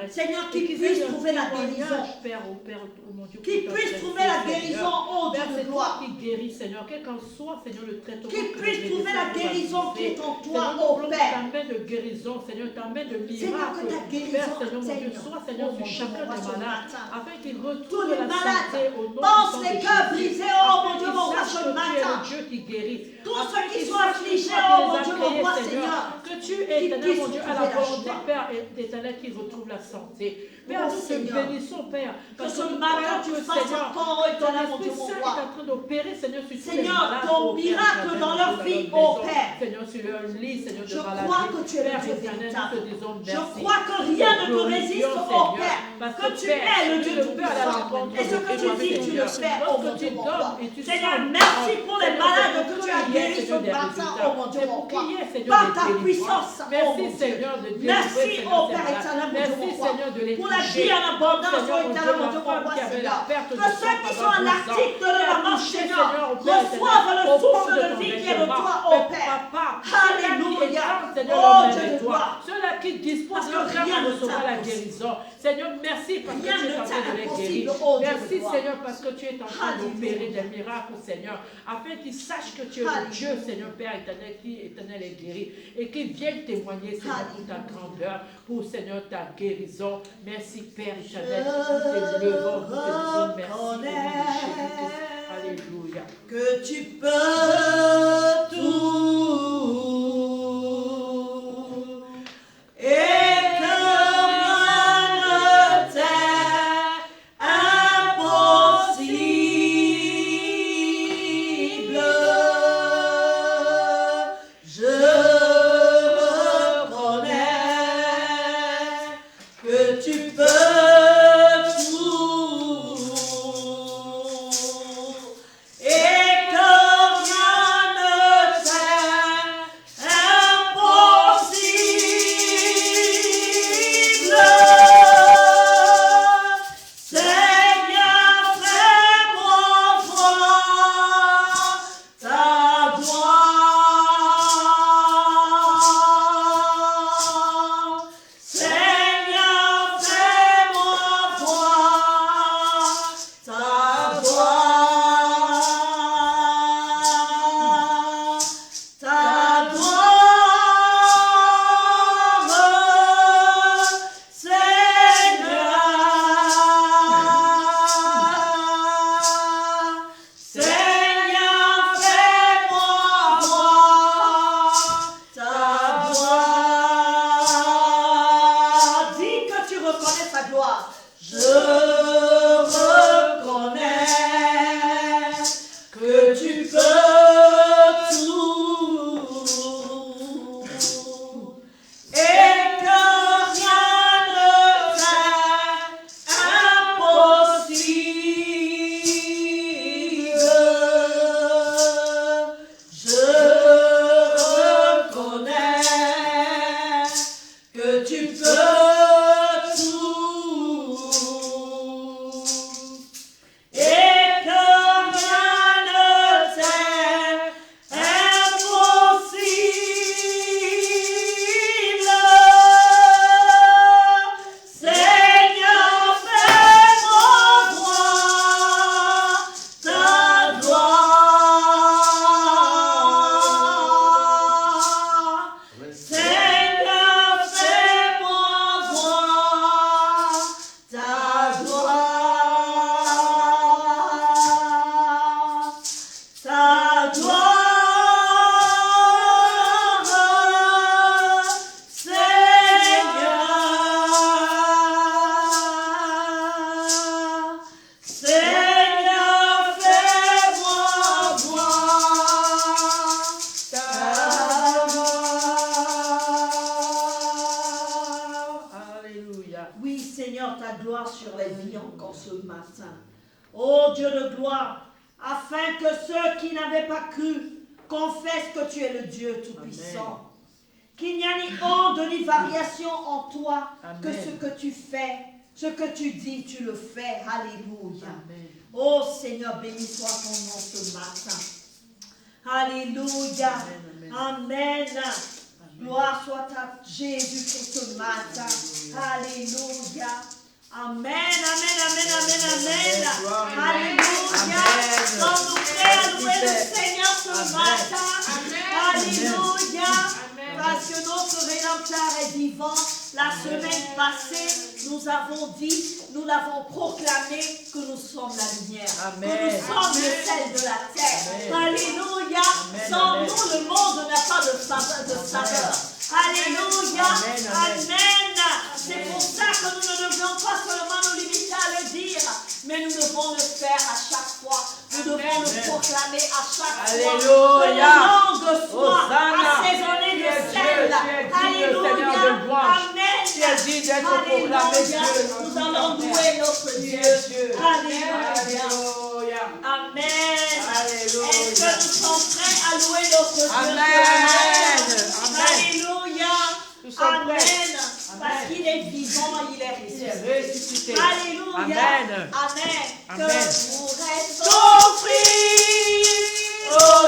Seigneur, qu'ils puissent trouver la guérison. Qu'ils puissent trouver la guérison, oh Dieu de gloire. Qui guérit, Seigneur, quel qu'en soit, Seigneur, le traitement. Qu'ils puissent trouver la guérison qui est en toi, oh Père. Ta main de guérison, Seigneur, ta main de miracle. Seigneur, que ta guérison, Père, Seigneur, mon Dieu, soit, Seigneur, sur chacun des malades, afin qu'ils retrouvent la santé au nom pense de les cœurs brisés, oh mon Dieu, mon roi, ce matin. Dieu qui guérit. Tous ceux qui sont affligés, oh mon Dieu, mon roi, Seigneur, que tu es, éternel, mon Dieu, à la volonté, Père, éternel, qui retrouve la santé. Père, nous te bénissons, Père. Que ce matin, tu fasses encore, éternel, mon Dieu, mon roi. est en train d'opérer, Seigneur, sur tous les Seigneur, malades. ton miracle dans leur vie, oh Père. Seigneur, sur leur lit, Seigneur, de Je maladie. crois que tu es le Père Dieu éternel, véritable. nous te disons Je merci. crois que rien ne te résiste, oh Père. Parce Que tu es le Dieu Tout-Puissant. Et ce que tu dis, tu le fais, oh mon Dieu, mon roi. Seigneur, merci pour les malades que tu as guéris ce matin, oh mon Dieu, mon roi. Par ta puissance, oh mon Merci, Dieu. Seigneur, de Dieu. Merci, oh Père éternel, mon Dieu, mon roi. Pour la vie en abondance, oh éternel, mon Dieu, mon roi, Seigneur. Que ceux qui sont en l'article de la mort, Seigneur, reçoivent le souffle de vie qui est de toi, oh Père. Alléluia. Oh Dieu de gloire. Ceux-là qui qui dispose Parce leur que cœur rien à ne recevoir la t'impossible. guérison. Seigneur, merci parce que Rien tu es ne en train de les t'impossible, guérir. oh Dieu de Merci gloire. Seigneur parce que tu es en train Alléluia. d'opérer des miracles, Seigneur, afin qu'ils sachent que tu es le Dieu, Seigneur Père éternel, qui éternel est guéri, et qu'ils viennent témoigner, Seigneur, pour ta grandeur, pour Seigneur ta guérison. Merci Père éternel, nous t'élevons, nous te disons merci au nom de Jésus-Christ. Alléluia. Que tu peux tout et que rien ne t'est impossible. Je reconnais que tu peux tout et que rien ne t'est impossible. Seigneur, fais-moi voir ta gloire. Seigneur, fais-moi voir ta gloire. Ta gloire, Seigneur. Seigneur, fais-moi voir ta gloire. Dis que tu reconnais ta gloire. Je reconnais que tu peux tout et que rien ne t'est impossible. Je reconnais que tu peux tout et que rien ne t'est impossible. Seigneur, fais-moi voir ta gloire. Seigneur, fais-moi voir ta gloire. Ta gloire, Seigneur. Seigneur, fais-moi voir ta gloire. Alléluia. Oui, Seigneur, ta gloire sur les vies encore ce matin. Ô Dieu de gloire, afin que ceux qui n'avaient pas cru confessent que tu es le Dieu Tout-Puissant. Qu'il n'y a ni honte ni variation en toi, Amen. que ce que tu fais, ce que tu dis, tu le fais. Alléluia. Amen. Ô Seigneur, béni soit ton nom ce matin. Alléluia. Amen, Amen. Gloire soit à Jésus-Christ ce matin. Alléluia. Amen, amen, amen, amen, amen. Alléluia. Sommes-nous prêts à louer le Seigneur ce matin? Alléluia. Parce que notre Rédempteur est vivant. La semaine passée, nous avons dit, nous l'avons proclamé que nous sommes la lumière. Amen. Que nous sommes le sel de la terre. Amen. Alléluia. Amen, Sans amen. nous, le monde n'a pas de saveur. Alléluia. Amen, amen. Amen. C'est pour ça que nous ne devons pas seulement nous limiter à le dire, mais nous devons le faire à chaque fois. Nous devons le proclamer à chaque fois. Alléluia. Que nos langues soient Hosanna. assaisonnées de Tu es Dieu, sel. tu es digne, Seigneur Alléluia. de gloire. Amen. Tu es digne d'être proclamé, Alléluia. Dieu. Nous allons louer notre Dieu. Alléluia. Alléluia. Amen. Alléluia. Est-ce que nous sommes prêts à louer notre Dieu? Amen. Alléluia. Nous sommes prêts. Amen. Parce qu'il est vivant, il est Il est ressuscité. ressuscité. Alléluia. Amen. Amen. Amen. Que vous restez oh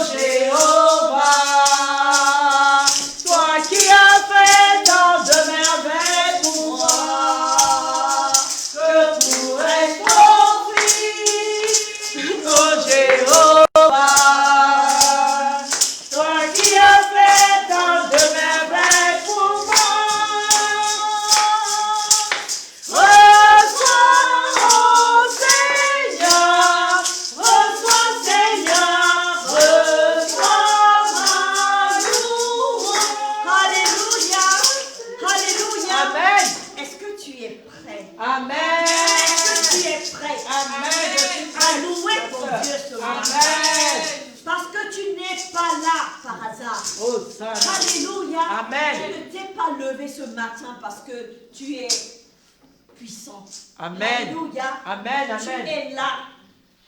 Jéhovah, toi qui as fait tant de merveilles. pas là par hasard. Hosanna. Alléluia. Amen. Tu ne t'es pas levé ce matin parce que tu es puissant. Amen. Alléluia. Amen. Tu Amen. es là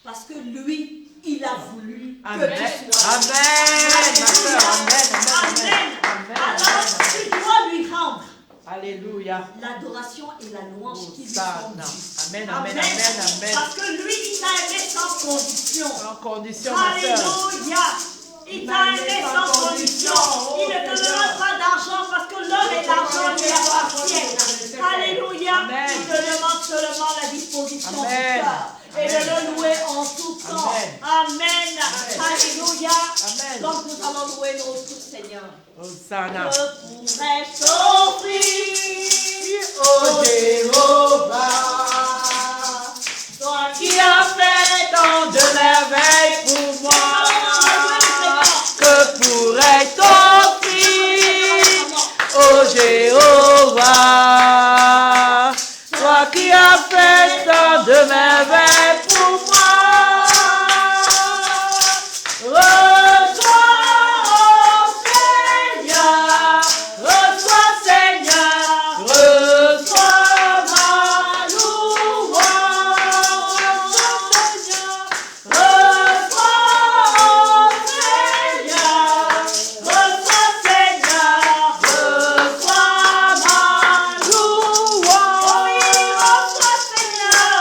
parce que lui, il a voulu Amen. que tu sois. Amen. Ma soeur. Amen. Amen. Amen. Alors, tu dois lui rendre Alléluia. l'adoration et la louange qui lui sont Hosanna. dues. Amen. Amen. Amen. Amen. Parce que lui, il t'a aimé sans condition. Sans condition, ma soeur. Alléluia. Il t'a aimé sans condition. Il ne te donnera pas d'argent parce que l'or et l'argent lui appartiennent. Alléluia. Amen. Il te demande seulement la disposition Amen. du cœur. Et de le louer en tout temps. Amen. Amen. Alléluia. Amen. Donc nous allons louer notre Seigneur. Hosanna. Que pourrais-je t'offrir, Oh Jéhovah, toi qui a fait tant de merveilles pour moi, que pourrais-je t'offrir, oh Jéhovah, toi qui as fait tant de merveilles pour moi. Reçois, Seigneur, reçois ma louange, reçois, Seigneur, reçois, ma louange, reçois, Seigneur,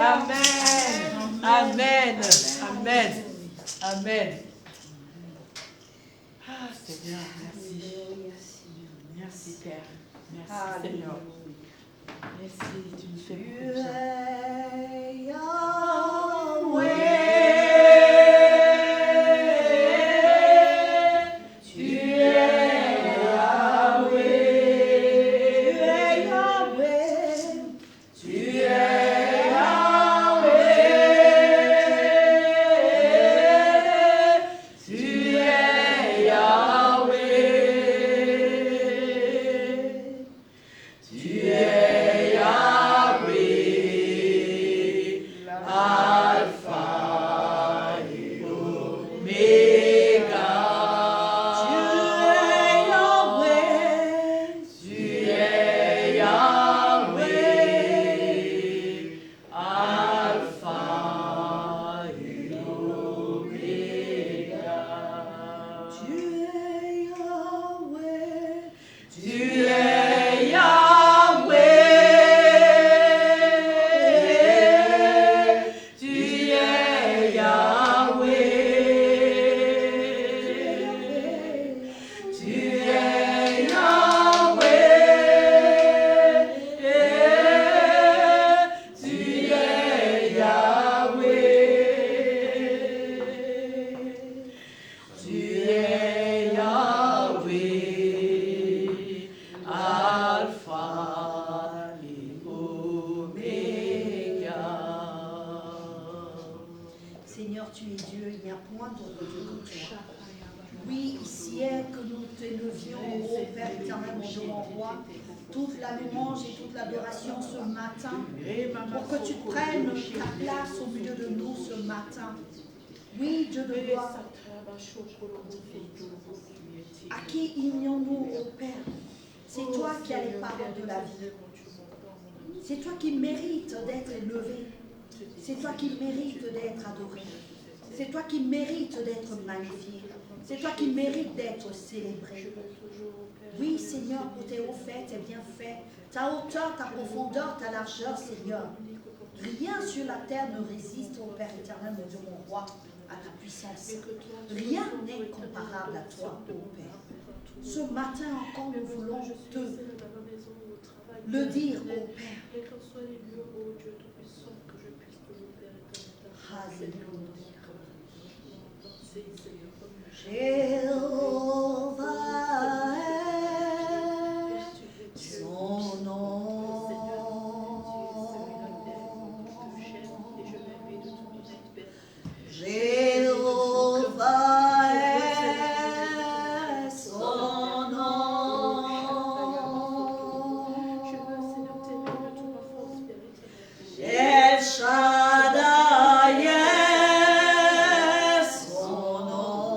Amen. Amen. Amen. Amen. Ah, Seigneur, merci. Merci, Père. Merci, Seigneur. Merci, tu nous fais beaucoup de bien. Seigneur, tu es Dieu, il n'y a point d'autre Dieu que toi. Oui, ici est que nous t'élevions, ô Père éternel, mon Dieu, mon roi, toute la louange et toute l'adoration ce matin, pour que tu prennes ta place au milieu de nous ce matin. Oui, Dieu de gloire, à qui ignorons-nous, ô Père? C'est toi qui as les paroles de la vie. C'est toi qui mérites d'être élevé. C'est toi qui mérites d'être adoré. C'est toi qui mérites d'être magnifié. C'est toi qui mérites d'être célébré. Oui, Seigneur, pour tes hauts faits, tes bienfaits, ta hauteur, ta profondeur, ta largeur, Seigneur. Rien sur la terre ne résiste, ô Père éternel, mon Dieu, mon roi, à ta puissance. Rien n'est comparable à toi, ô Père. Ce matin encore, nous voulons te le dire, ô Père. Jéhovah est son nom. Jéhovah est son nom. El Shaddai est son nom.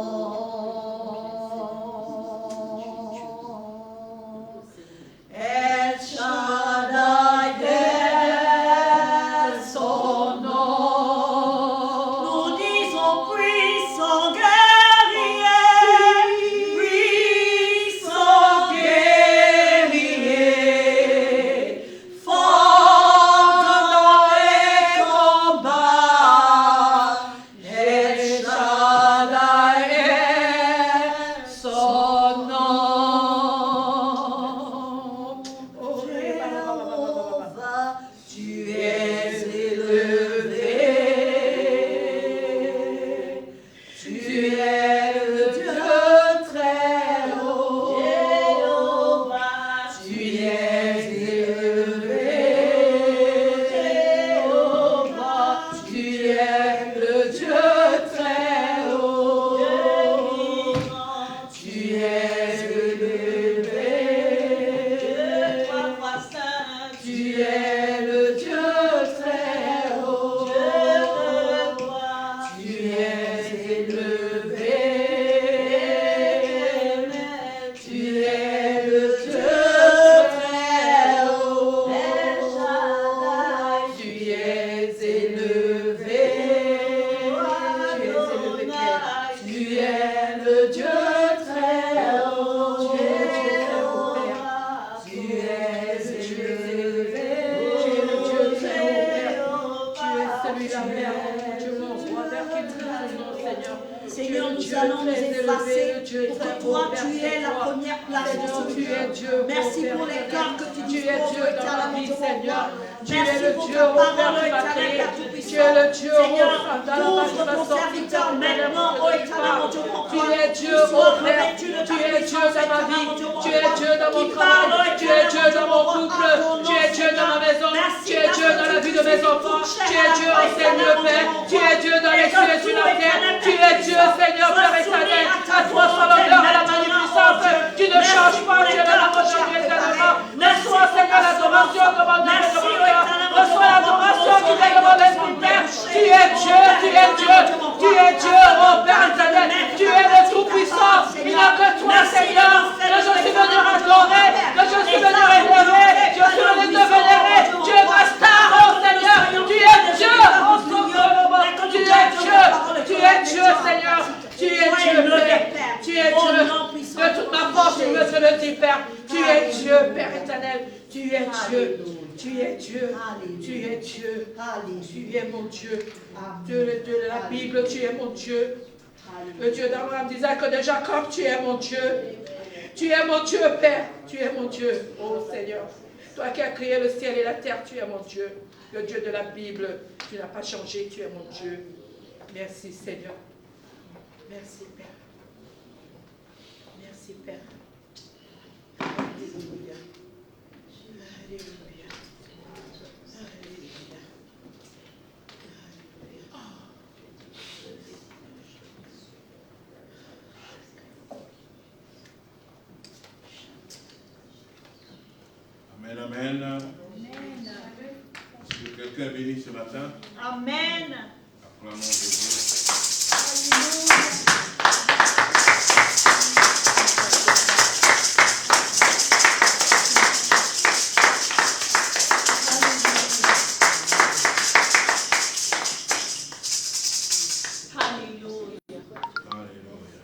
allons nous effacer Dieu pour très que beau, toi, Père, tu c'est aies la toi. première place dans Seigneur, ce tu es cœur. Dieu, mon Merci Père pour les éternel. cœurs que tu Tu es disposes, Dieu dans ma vie, Seigneur. Tu es Merci le pour Dieu, ta ô Père, parole, qui m'a éternel, créé. Père Tu Tout-Puissant. es le Dieu, ô Seigneur, Père, dans la ouvre ton sortie, serviteur maintenant, ô éternel, mon Dieu, pour Tu toi. es Dieu, Qu'il soit ô Père. revêtu de ta Tu es Dieu puissance, dans ma éternel, vie. mon Dieu, mon Tu es roi. Dieu dans mon Qui parle, travail. ô Tu es éternel, Dieu dans mon roi, couple. en ton Tu nom, es Dieu dans ma maison. Merci, Tu es Dieu dans la vie de mes enfants. Tu es Dieu au Seigneur, Père. Tu es Dieu dans les cieux et sur la terre. Tu es Dieu, Seigneur, Père éternel. À toi soit l'honneur et la magnificence. Tu ne changes pas, tu es là dans mon Dieu éternellement. Reçois, Seigneur, l'adoration de mon Dieu et de mon cœur. Reçois l'adoration qui vient de mon esprit, Père. Tu es Dieu, tu es Dieu. Tu es Dieu, oh Père éternel. Tu es le Tout-Puissant. Il n'y a que toi, Seigneur, que je suis venu adorer, que je suis venu élever, je suis venu te vénérer. Tu es ma star, oh Seigneur. Tu es Dieu, oh Seigneur. Tu es Dieu, tu es Dieu, Seigneur. Tu es Dieu, Père. Tu es Dieu. De toute ma force, je te le dis, Père. Tu es Dieu, Père éternel. Tu es Dieu. Tu es Dieu. Tu es Dieu. Tu es mon Dieu. Dieu, le Dieu de la Bible, tu es mon Dieu. Le Dieu d'Abraham, d'Isaac, de Jacob, tu es mon Dieu. Tu es mon Dieu, Père. Tu es mon Dieu, oh Seigneur. Toi qui as créé le ciel et la terre, tu es mon Dieu. Le Dieu de la Bible, tu n'as pas changé, tu es mon Dieu. Merci, Seigneur. Merci, Père. Merci, Père. Alléluia. Alléluia. Alléluia. Amen, amen. Est-ce que quelqu'un est béni ce matin? Amen. Acclamons Jésus. Alléluia. Alléluia.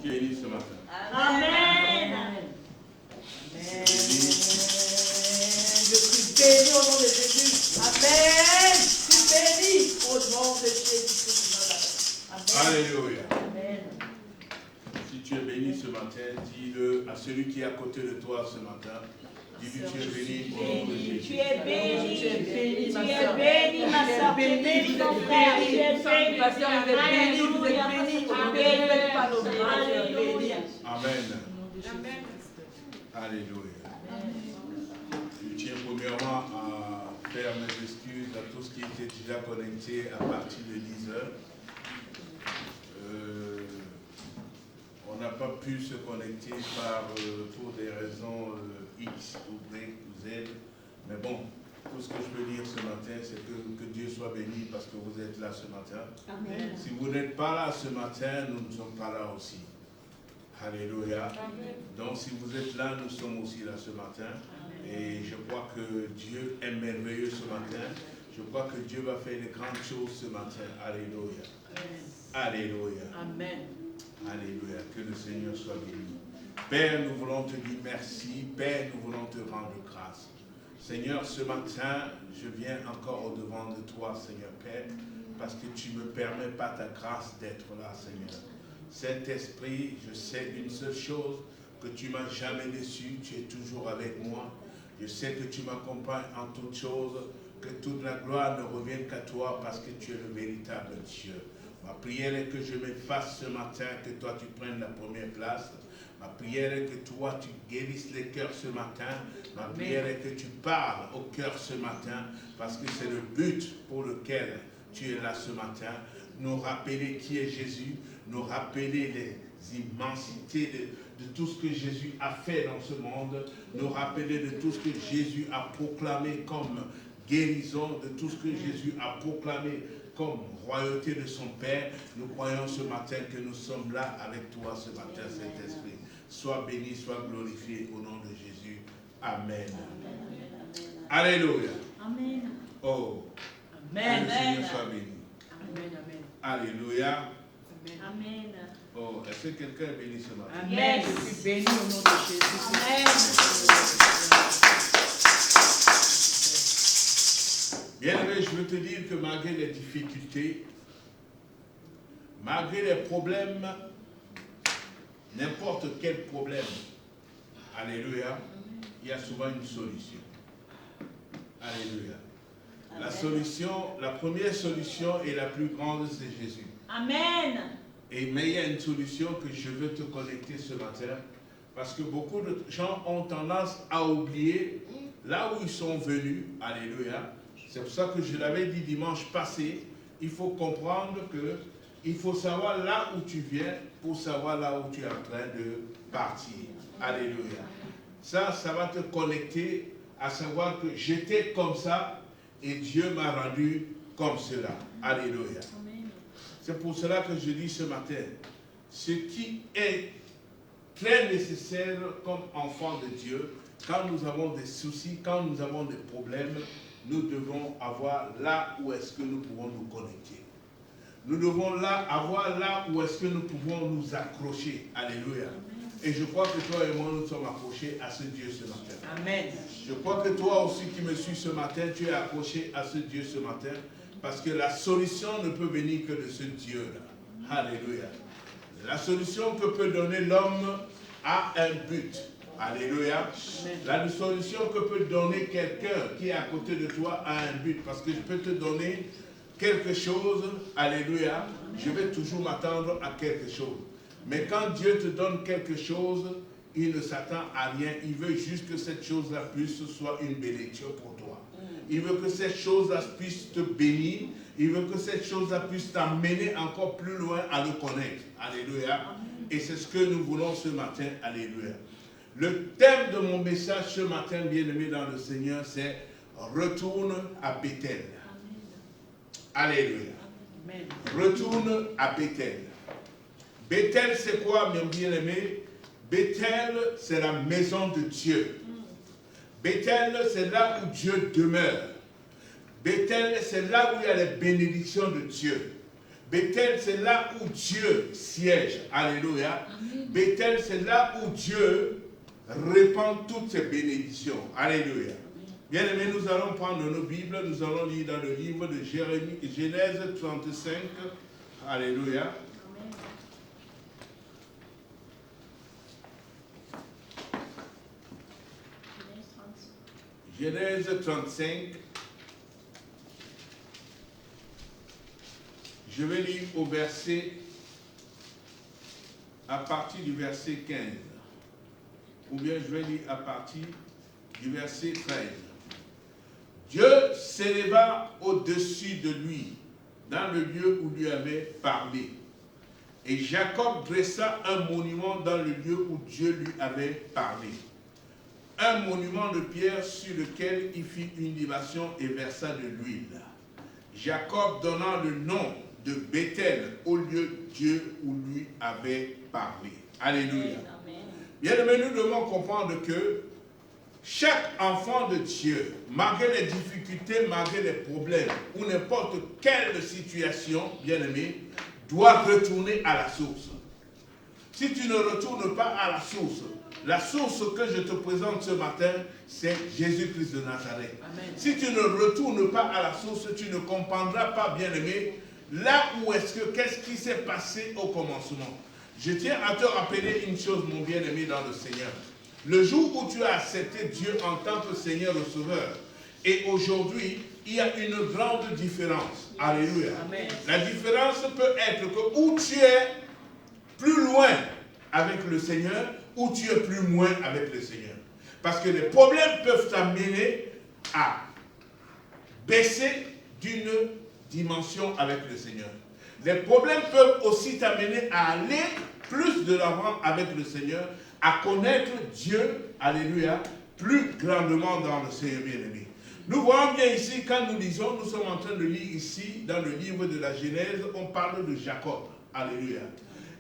Qui est béni ce matin? Amen. Je suis béni au nom de Jésus. Amen. Je suis béni au nom de Jésus. Amen. Alléluia. Amen. Si tu es béni ce matin, dis-le à celui qui est à côté de toi ce matin. Dis-lui, tu es béni au nom de Jésus. Tu es béni, Tu es béni, tu ma es soeur. béni, ma soeur, tu es béni, mon frère, tu es béni, Pasteur, vous êtes béni, vous êtes béni, vous êtes pas l'homme. Alléluia. Amen. Alléluia. Je tiens premièrement à faire mes excuses à tous qui étaient déjà connectés à partir de 10 heures. On n'a pas pu se connecter pour des raisons X ou Y ou Z. Mais bon, tout ce que je peux dire ce matin, c'est que Dieu soit béni parce que vous êtes là ce matin. Amen. Si vous n'êtes pas là ce matin, nous ne sommes pas là aussi. Alléluia. Donc si vous êtes là, nous sommes aussi là ce matin. Et je crois que Dieu est merveilleux ce matin. Je crois que Dieu va faire de grandes choses ce matin. Alléluia. Alléluia. Amen. Alléluia. Que le Seigneur soit béni. Père, nous voulons te dire merci. Père, nous voulons te rendre grâce. Seigneur, ce matin, je viens encore au devant de toi, Seigneur Père, parce que tu me permets par ta grâce d'être là, Seigneur. Saint-Esprit, je sais une seule chose, que tu ne m'as jamais déçu, tu es toujours avec moi. Je sais que tu m'accompagnes en toutes choses, que toute la gloire ne revienne qu'à toi parce que tu es le véritable Dieu. Ma prière est que je m'efface ce matin, que toi tu prennes la première place. Ma prière est que toi tu guérisses les cœurs ce matin. Ma prière est que tu parles au cœur ce matin, parce que c'est le but pour lequel tu es là ce matin. Nous rappeler qui est Jésus, nous rappeler les immensités de tout ce que Jésus a fait dans ce monde, nous rappeler de tout ce que Jésus a proclamé comme guérison, de tout ce que Jésus a proclamé comme royauté de son Père. Nous croyons ce matin que nous sommes là avec toi ce matin, Saint-Esprit. Sois béni, sois glorifié au nom de Jésus. Amen. Alléluia. Amen. Oh. Amen. Que le Seigneur soit béni. Amen. Amen. Alléluia. Amen. Oh, est-ce que quelqu'un est béni ce matin? Amen. Je suis béni au nom de Jésus. Amen. Bien aimé, je veux te dire que malgré les difficultés, malgré les problèmes, n'importe quel problème, alléluia, il y a souvent une solution. Alléluia. La solution, la première solution et la plus grande, c'est Jésus. Amen. Mais il y a une solution que je veux te connecter ce matin, parce que beaucoup de gens ont tendance à oublier là où ils sont venus. Alléluia. C'est pour ça que je l'avais dit dimanche passé, il faut comprendre que il faut savoir là où tu viens pour savoir là où tu es en train de partir. Alléluia. Ça va te connecter à savoir que j'étais comme ça et Dieu m'a rendu comme cela. Alléluia. C'est pour cela que je dis ce matin, ce qui est très nécessaire comme enfant de Dieu, quand nous avons des soucis, quand nous avons des problèmes, nous devons avoir là où est-ce que nous pouvons nous connecter. Nous devons avoir là où est-ce que nous pouvons nous accrocher. Alléluia. Et je crois que toi et moi, nous sommes accrochés à ce Dieu ce matin. Amen. Je crois que toi aussi qui me suis ce matin, tu es accroché à ce Dieu ce matin, parce que la solution ne peut venir que de ce Dieu-là. Alléluia. La solution que peut donner l'homme a un but. Alléluia. La solution que peut donner quelqu'un qui est à côté de toi a un but, parce que je peux te donner quelque chose, alléluia, je vais toujours m'attendre à quelque chose. Mais quand Dieu te donne quelque chose, il ne s'attend à rien. Il veut juste que cette chose-là puisse soit une bénédiction pour toi. Il veut que cette chose-là puisse te bénir. Il veut que cette chose-là puisse t'amener encore plus loin à le connaître. Alléluia. Et c'est ce que nous voulons ce matin. Alléluia. Le thème de mon message ce matin, bien-aimé dans le Seigneur, c'est « Retourne à Bethel ». Alléluia. Amen. Retourne à Bethel. Bethel, c'est quoi, mon bien-aimé? Bethel, c'est la maison de Dieu. Bethel, c'est là où Dieu demeure. Bethel, c'est là où il y a les bénédictions de Dieu. Bethel, c'est là où Dieu siège. Alléluia. Amen. Bethel, c'est là où Dieu répand toutes ses bénédictions. Alléluia. Bien-aimés, nous allons prendre nos Bibles, nous allons lire dans le livre de Genèse 35. Alléluia. Genèse 35. Je vais lire au verset, à partir du verset 15. Ou bien je vais lire à partir du verset 13. Dieu s'éleva au-dessus de lui, dans le lieu où lui avait parlé. Et Jacob dressa un monument dans le lieu où Dieu lui avait parlé. Un monument de pierre sur lequel il fit une libation et versa de l'huile. Jacob donna le nom de Bethel au lieu de Dieu où lui avait parlé. Alléluia. Bien-aimés, nous devons comprendre que chaque enfant de Dieu, malgré les difficultés, malgré les problèmes, ou n'importe quelle situation, bien-aimé, doit retourner à la source. Si tu ne retournes pas à la source que je te présente ce matin, c'est Jésus-Christ de Nazareth. Amen. Si tu ne retournes pas à la source, tu ne comprendras pas, bien-aimé, là où qu'est-ce qui s'est passé au commencement. Je tiens à te rappeler une chose, mon bien-aimé dans le Seigneur. Le jour où tu as accepté Dieu en tant que Seigneur et Sauveur, et aujourd'hui, il y a une grande différence. Alléluia. Amen. La différence peut être que où tu es plus loin avec le Seigneur, ou tu es plus loin avec le Seigneur. Parce que les problèmes peuvent t'amener à baisser d'une dimension avec le Seigneur. Les problèmes peuvent aussi t'amener à aller plus de l'avant avec le Seigneur, à connaître Dieu, alléluia, plus grandement dans le Seigneur bien-aimé. Nous voyons bien ici, quand nous lisons, nous sommes en train de lire ici, dans le livre de la Genèse, on parle de Jacob, alléluia.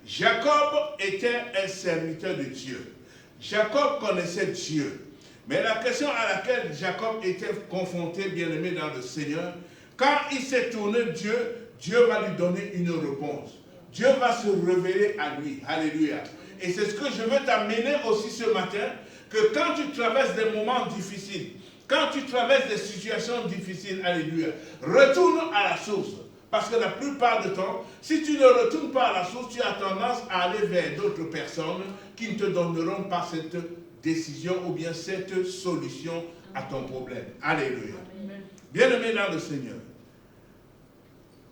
Jacob était un serviteur de Dieu. Jacob connaissait Dieu. Mais la question à laquelle Jacob était confronté, bien-aimé dans le Seigneur, quand il s'est tourné Dieu va lui donner une réponse. Dieu va se révéler à lui. Alléluia. Et c'est ce que je veux t'amener aussi ce matin, que quand tu traverses des moments difficiles, quand tu traverses des situations difficiles, alléluia, retourne à la source. Parce que la plupart du temps, si tu ne retournes pas à la source, tu as tendance à aller vers d'autres personnes qui ne te donneront pas cette décision ou bien cette solution à ton problème. Alléluia. Bien-aimé dans le Seigneur,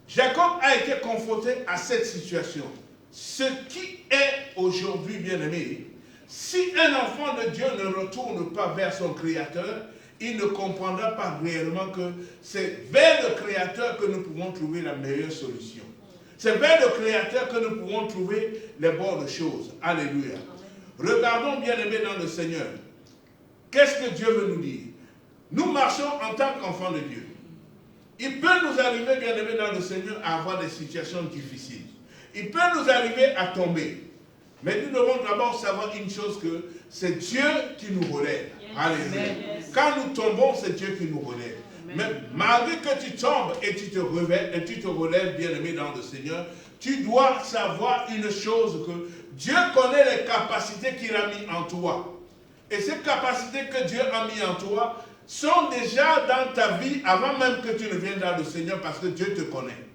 Jacob a été confronté à cette situation. Ce qui est aujourd'hui, bien-aimé, si un enfant de Dieu ne retourne pas vers son Créateur, il ne comprendra pas réellement que c'est vers le Créateur que nous pouvons trouver la meilleure solution. C'est vers le Créateur que nous pouvons trouver les bonnes choses. Alléluia. Regardons, bien-aimés dans le Seigneur. Qu'est-ce que Dieu veut nous dire? Nous marchons en tant qu'enfants de Dieu. Il peut nous arriver, bien-aimés dans le Seigneur, à avoir des situations difficiles. Il peut nous arriver à tomber. Mais nous devons d'abord savoir une chose, que c'est Dieu qui nous relève. Alléluia. Quand nous tombons, c'est Dieu qui nous relève. Mais malgré que tu tombes et tu te relèves, bien-aimé dans le Seigneur, tu dois savoir une chose, que Dieu connaît les capacités qu'il a mis en toi. Et ces capacités que Dieu a mis en toi sont déjà dans ta vie avant même que tu ne viennes dans le Seigneur, parce que Dieu te connaît.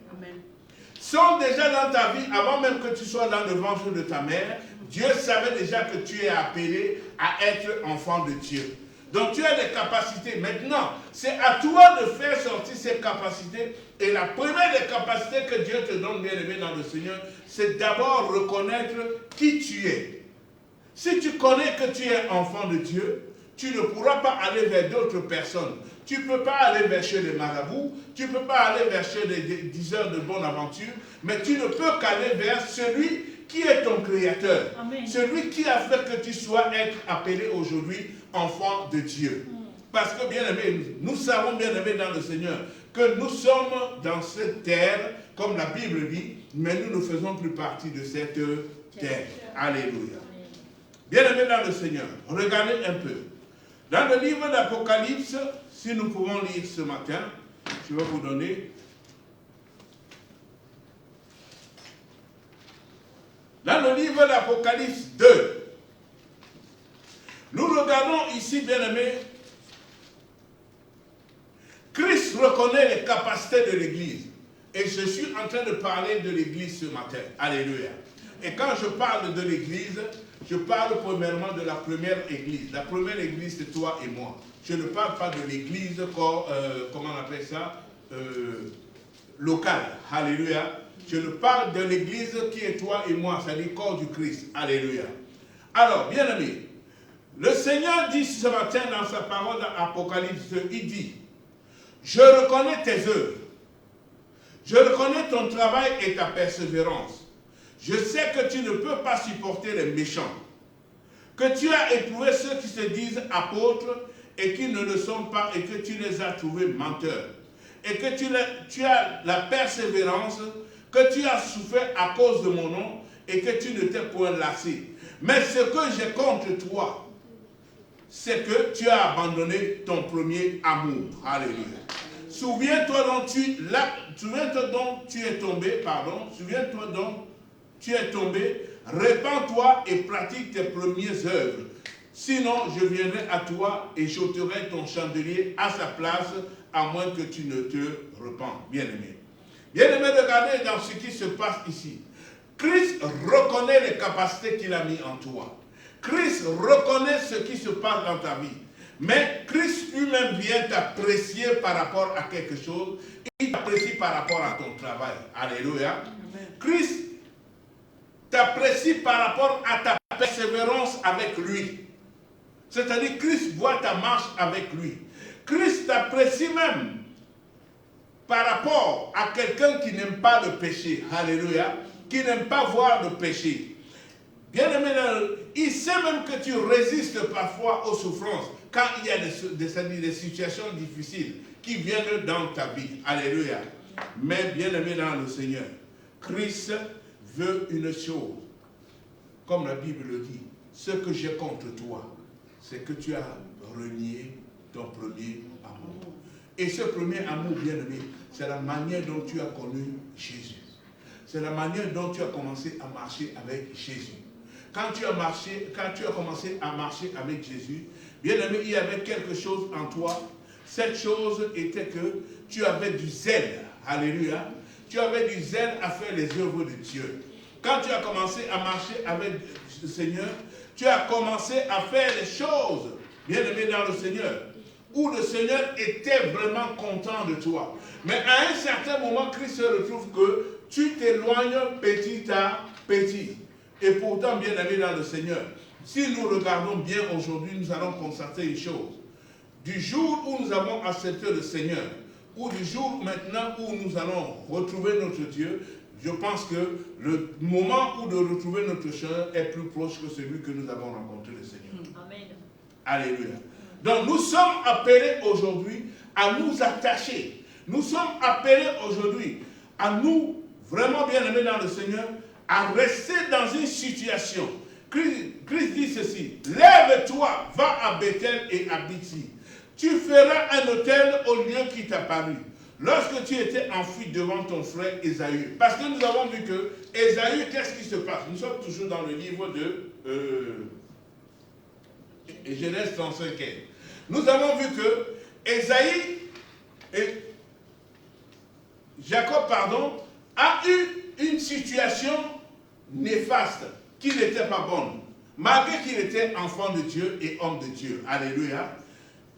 Sont déjà dans ta vie avant même que tu sois dans le ventre de ta mère. Dieu savait déjà que tu es appelé à être enfant de Dieu. Donc tu as des capacités. Maintenant, c'est à toi de faire sortir ces capacités. Et la première des capacités que Dieu te donne, bien aimé dans le Seigneur, c'est d'abord reconnaître qui tu es. Si tu connais que tu es enfant de Dieu, tu ne pourras pas aller vers d'autres personnes. Tu ne peux pas aller vers chez les marabouts, tu ne peux pas aller vers chez les diseurs de bonne aventure, mais tu ne peux qu'aller vers celui qui est ton Créateur. Amen. Celui qui a fait que tu sois être appelé aujourd'hui enfant de Dieu. Parce que, bien aimé, nous savons, bien aimé dans le Seigneur, que nous sommes dans cette terre, comme la Bible dit, mais nous ne faisons plus partie de cette terre. Alléluia. Bien aimé dans le Seigneur, regardez un peu. Dans le livre d'Apocalypse, si nous pouvons lire ce matin, je vais vous donner. Dans le livre d'Apocalypse 2, nous regardons ici, bien-aimés, Christ reconnaît les capacités de l'Église. Et je suis en train de parler de l'Église ce matin. Alléluia. Et quand je parle de l'Église, je parle premièrement de la première Église. La première Église, c'est toi et moi. Je ne parle pas de l'Église, comment on appelle ça, locale. Alléluia. Je ne parle de l'Église qui est toi et moi, c'est-à-dire corps du Christ. Alléluia. Alors, bien aimé, le Seigneur dit ce matin dans sa parole dans Apocalypse, il dit, je reconnais tes œuvres. Je reconnais ton travail et ta persévérance. Je sais que tu ne peux pas supporter les méchants, que tu as éprouvé ceux qui se disent apôtres et qui ne le sont pas, et que tu les as trouvés menteurs, et que tu as la persévérance, que tu as souffert à cause de mon nom, et que tu ne t'es point lassé. Mais ce que j'ai contre toi, c'est que tu as abandonné ton premier amour. Alléluia. Souviens-toi donc, tu es tombé, souviens-toi donc, tu es tombé, répands-toi et pratique tes premières œuvres. Sinon, je viendrai à toi et j'ôterai ton chandelier à sa place, à moins que tu ne te repentes. Bien-aimé. Bien-aimé, regardez dans ce qui se passe ici. Christ reconnaît les capacités qu'il a mis en toi. Christ reconnaît ce qui se passe dans ta vie. Mais Christ lui-même vient t'apprécier par rapport à quelque chose. Il t'apprécie par rapport à ton travail. Alléluia. Amen. Christ t'apprécie par rapport à ta persévérance avec lui. C'est-à-dire Christ voit ta marche avec lui. Christ t'apprécie même par rapport à quelqu'un qui n'aime pas le péché. Alléluia. Qui n'aime pas voir le péché. Bien-aimé, il sait même que tu résistes parfois aux souffrances quand il y a des situations difficiles qui viennent dans ta vie. Alléluia. Mais bien-aimé dans le Seigneur, Christ veut une chose. Comme la Bible le dit, ce que j'ai contre toi, c'est que tu as renié ton premier amour. Et ce premier amour, bien-aimé, c'est la manière dont tu as connu Jésus. C'est la manière dont tu as commencé à marcher avec Jésus. Quand tu as commencé à marcher avec Jésus, bien-aimé, il y avait quelque chose en toi. Cette chose était que tu avais du zèle. Alléluia. tu avais du zèle à faire les œuvres de Dieu. Quand tu as commencé à marcher avec le Seigneur, tu as commencé à faire les choses, bien aimé dans le Seigneur, où le Seigneur était vraiment content de toi. Mais à un certain moment, Christ se retrouve que tu t'éloignes petit à petit. Et pourtant, bien aimé dans le Seigneur, si nous regardons bien aujourd'hui, nous allons constater une chose. Du jour où nous avons accepté le Seigneur, ou du jour maintenant où nous allons retrouver notre Dieu, je pense que le moment où de retrouver notre chemin est plus proche que celui que nous avons rencontré le Seigneur. Amen. Alléluia. Donc nous sommes appelés aujourd'hui à nous attacher. Nous sommes appelés aujourd'hui à nous, vraiment bien aimés dans le Seigneur, à rester dans une situation. Christ dit ceci, lève-toi, va à Bethel et habite-y. Tu feras un autel au lieu qui t'a paru. Lorsque tu étais en fuite devant ton frère Ésaü. Parce que nous avons vu que Ésaü, qu'est-ce qui se passe? Nous sommes toujours dans le livre de Genèse 35. Nous avons vu que Jacob, a eu une situation néfaste, qui n'était pas bonne, malgré qu'il était enfant de Dieu et homme de Dieu. Alléluia.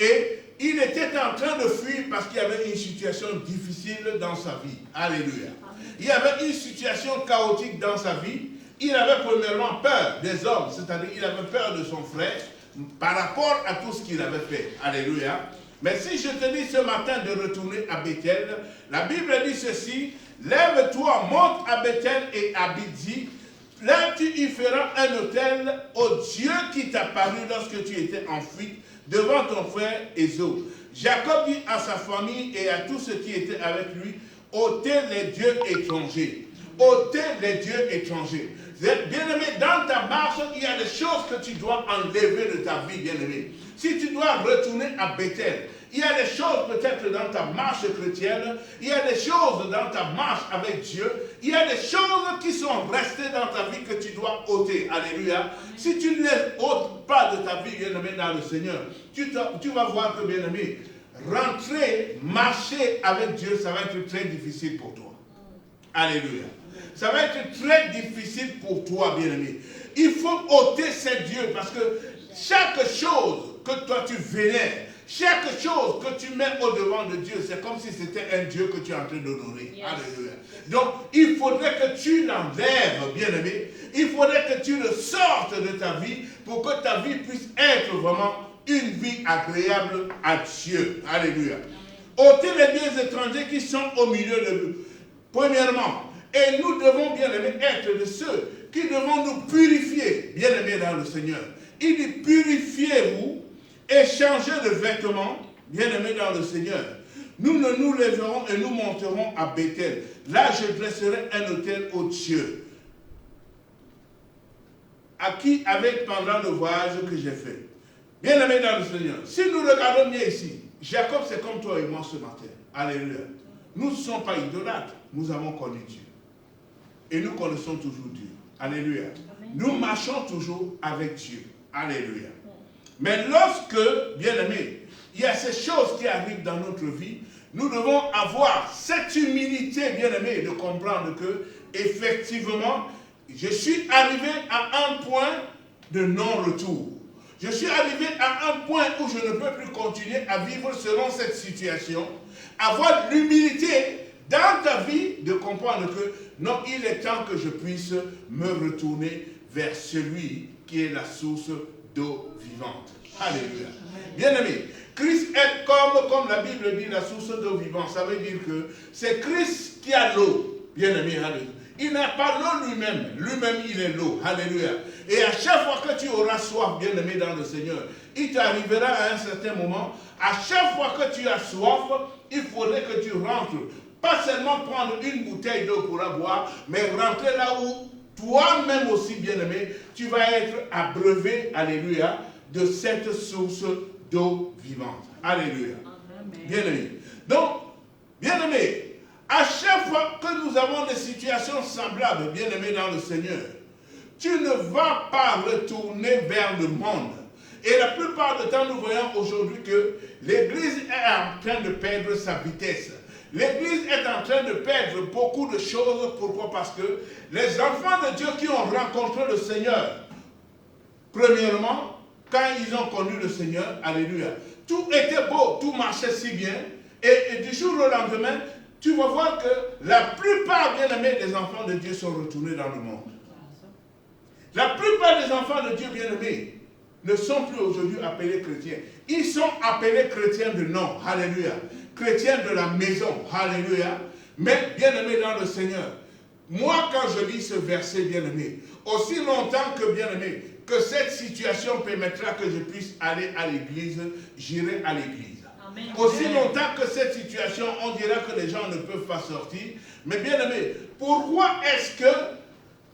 Et il était en train de fuir parce qu'il y avait une situation difficile dans sa vie. Alléluia. Il y avait une situation chaotique dans sa vie. Il avait premièrement peur des hommes, c'est-à-dire il avait peur de son frère par rapport à tout ce qu'il avait fait. Alléluia. Mais si je te dis ce matin de retourner à Bethel, la Bible dit ceci, lève-toi, monte à Bethel et habite-y. Là, tu y feras un autel au Dieu qui t'a paru lorsque tu étais en fuite devant ton frère Ésaü. Jacob dit à sa famille et à tous ceux qui étaient avec lui, ôtez les dieux étrangers. Ôtez les dieux étrangers. Bien-aimé, dans ta marche, il y a des choses que tu dois enlever de ta vie, bien-aimé. Si tu dois retourner à Bethel, il y a des choses peut-être dans ta marche chrétienne, il y a des choses dans ta marche avec Dieu, il y a des choses qui sont restées dans ta vie que tu dois ôter. Alléluia. Si tu ne les ôtes pas de ta vie, bien-aimé, dans le Seigneur, tu vas voir que, bien-aimé, rentrer, marcher avec Dieu, ça va être très difficile pour toi. Alléluia. Ça va être très difficile pour toi, bien-aimé. Il faut ôter ces dieux parce que chaque chose que toi tu vénères, chaque chose que tu mets au-devant de Dieu, c'est comme si c'était un Dieu que tu es en train d'honorer. Yes. Alléluia. Donc, il faudrait que tu l'enlèves, bien-aimé. Il faudrait que tu le sortes de ta vie pour que ta vie puisse être vraiment une vie agréable à Dieu. Alléluia. Ôtez les dieux étrangers qui sont au milieu de nous. Premièrement, et nous devons, bien-aimés, être de ceux qui devons nous purifier, bien-aimés dans le Seigneur. Il dit, purifiez-vous et changez de vêtements, bien-aimés dans le Seigneur. Nous nous lèverons et nous monterons à Bethel. Là, je dresserai un autel au Dieu, à qui avec pendant le voyage que j'ai fait. Bien-aimés dans le Seigneur, si nous regardons bien ici, Jacob, c'est comme toi et moi ce matin. Alléluia. Nous ne sommes pas idolâtres, nous avons connu Dieu. Et nous connaissons toujours Dieu. Alléluia. Amen. Nous marchons toujours avec Dieu. Alléluia. Mais lorsque, bien-aimés, il y a ces choses qui arrivent dans notre vie, nous devons avoir cette humilité, bien-aimés, de comprendre que, effectivement, je suis arrivé à un point de non-retour. Je suis arrivé à un point où je ne peux plus continuer à vivre selon cette situation. Avoir l'humilité dans ta vie de comprendre que non, il est temps que je puisse me retourner vers celui qui est la source d'eau vivante. Alléluia. Bien-aimé, Christ est comme la Bible dit, la source d'eau vivante. Ça veut dire que c'est Christ qui a l'eau. Bien-aimé, alléluia. Il n'a pas l'eau lui-même. Lui-même, il est l'eau. Alléluia. Et à chaque fois que tu auras soif, bien-aimé dans le Seigneur, il t'arrivera à un certain moment, à chaque fois que tu as soif, il faudrait que tu rentres. Pas seulement prendre une bouteille d'eau pour la boire, mais rentrer là où toi-même aussi, bien-aimé, tu vas être abreuvé, alléluia, de cette source d'eau vivante. Alléluia. Bien-aimé. Donc, bien-aimé, à chaque fois que nous avons des situations semblables, bien-aimé dans le Seigneur, tu ne vas pas retourner vers le monde. Et la plupart du temps, nous voyons aujourd'hui que l'Église est en train de perdre sa vitesse. L'Église est en train de perdre beaucoup de choses. Pourquoi? Parce que les enfants de Dieu qui ont rencontré le Seigneur, premièrement, quand ils ont connu le Seigneur, alléluia, tout était beau, tout marchait si bien, et du jour au lendemain, tu vas voir que la plupart, bien aimés, des enfants de Dieu sont retournés dans le monde. La plupart des enfants de Dieu, bien aimés, ne sont plus aujourd'hui appelés chrétiens. Ils sont appelés chrétiens de nom, alléluia. Chrétiens de la maison, alléluia. Mais bien aimés dans le Seigneur. Moi, quand je lis ce verset, bien aimé, aussi longtemps que bien aimé, que cette situation permettra que je puisse aller à l'église, j'irai à l'église. Aussi longtemps que cette situation, on dira que les gens ne peuvent pas sortir. Mais bien aimé, pourquoi est-ce que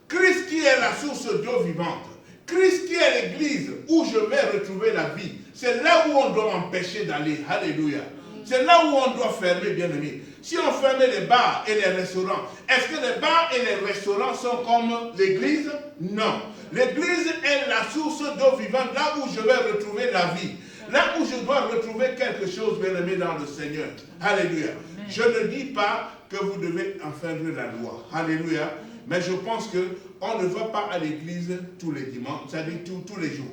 Christ qui est la source d'eau vivante, Christ qui est l'église où je vais retrouver la vie, c'est là où on doit m'empêcher d'aller. Alléluia. C'est là où on doit fermer, bien aimé. Si on fermait les bars et les restaurants, est-ce que les bars et les restaurants sont comme l'église? Non. L'église est la source d'eau vivante, là où je vais retrouver la vie. Là où je dois retrouver quelque chose, bien aimé, dans le Seigneur. Alléluia. Amen. Je ne dis pas que vous devez enfreindre la loi. Alléluia. Mais je pense qu'on ne va pas à l'église tous les dimanches, c'est-à-dire tous les jours.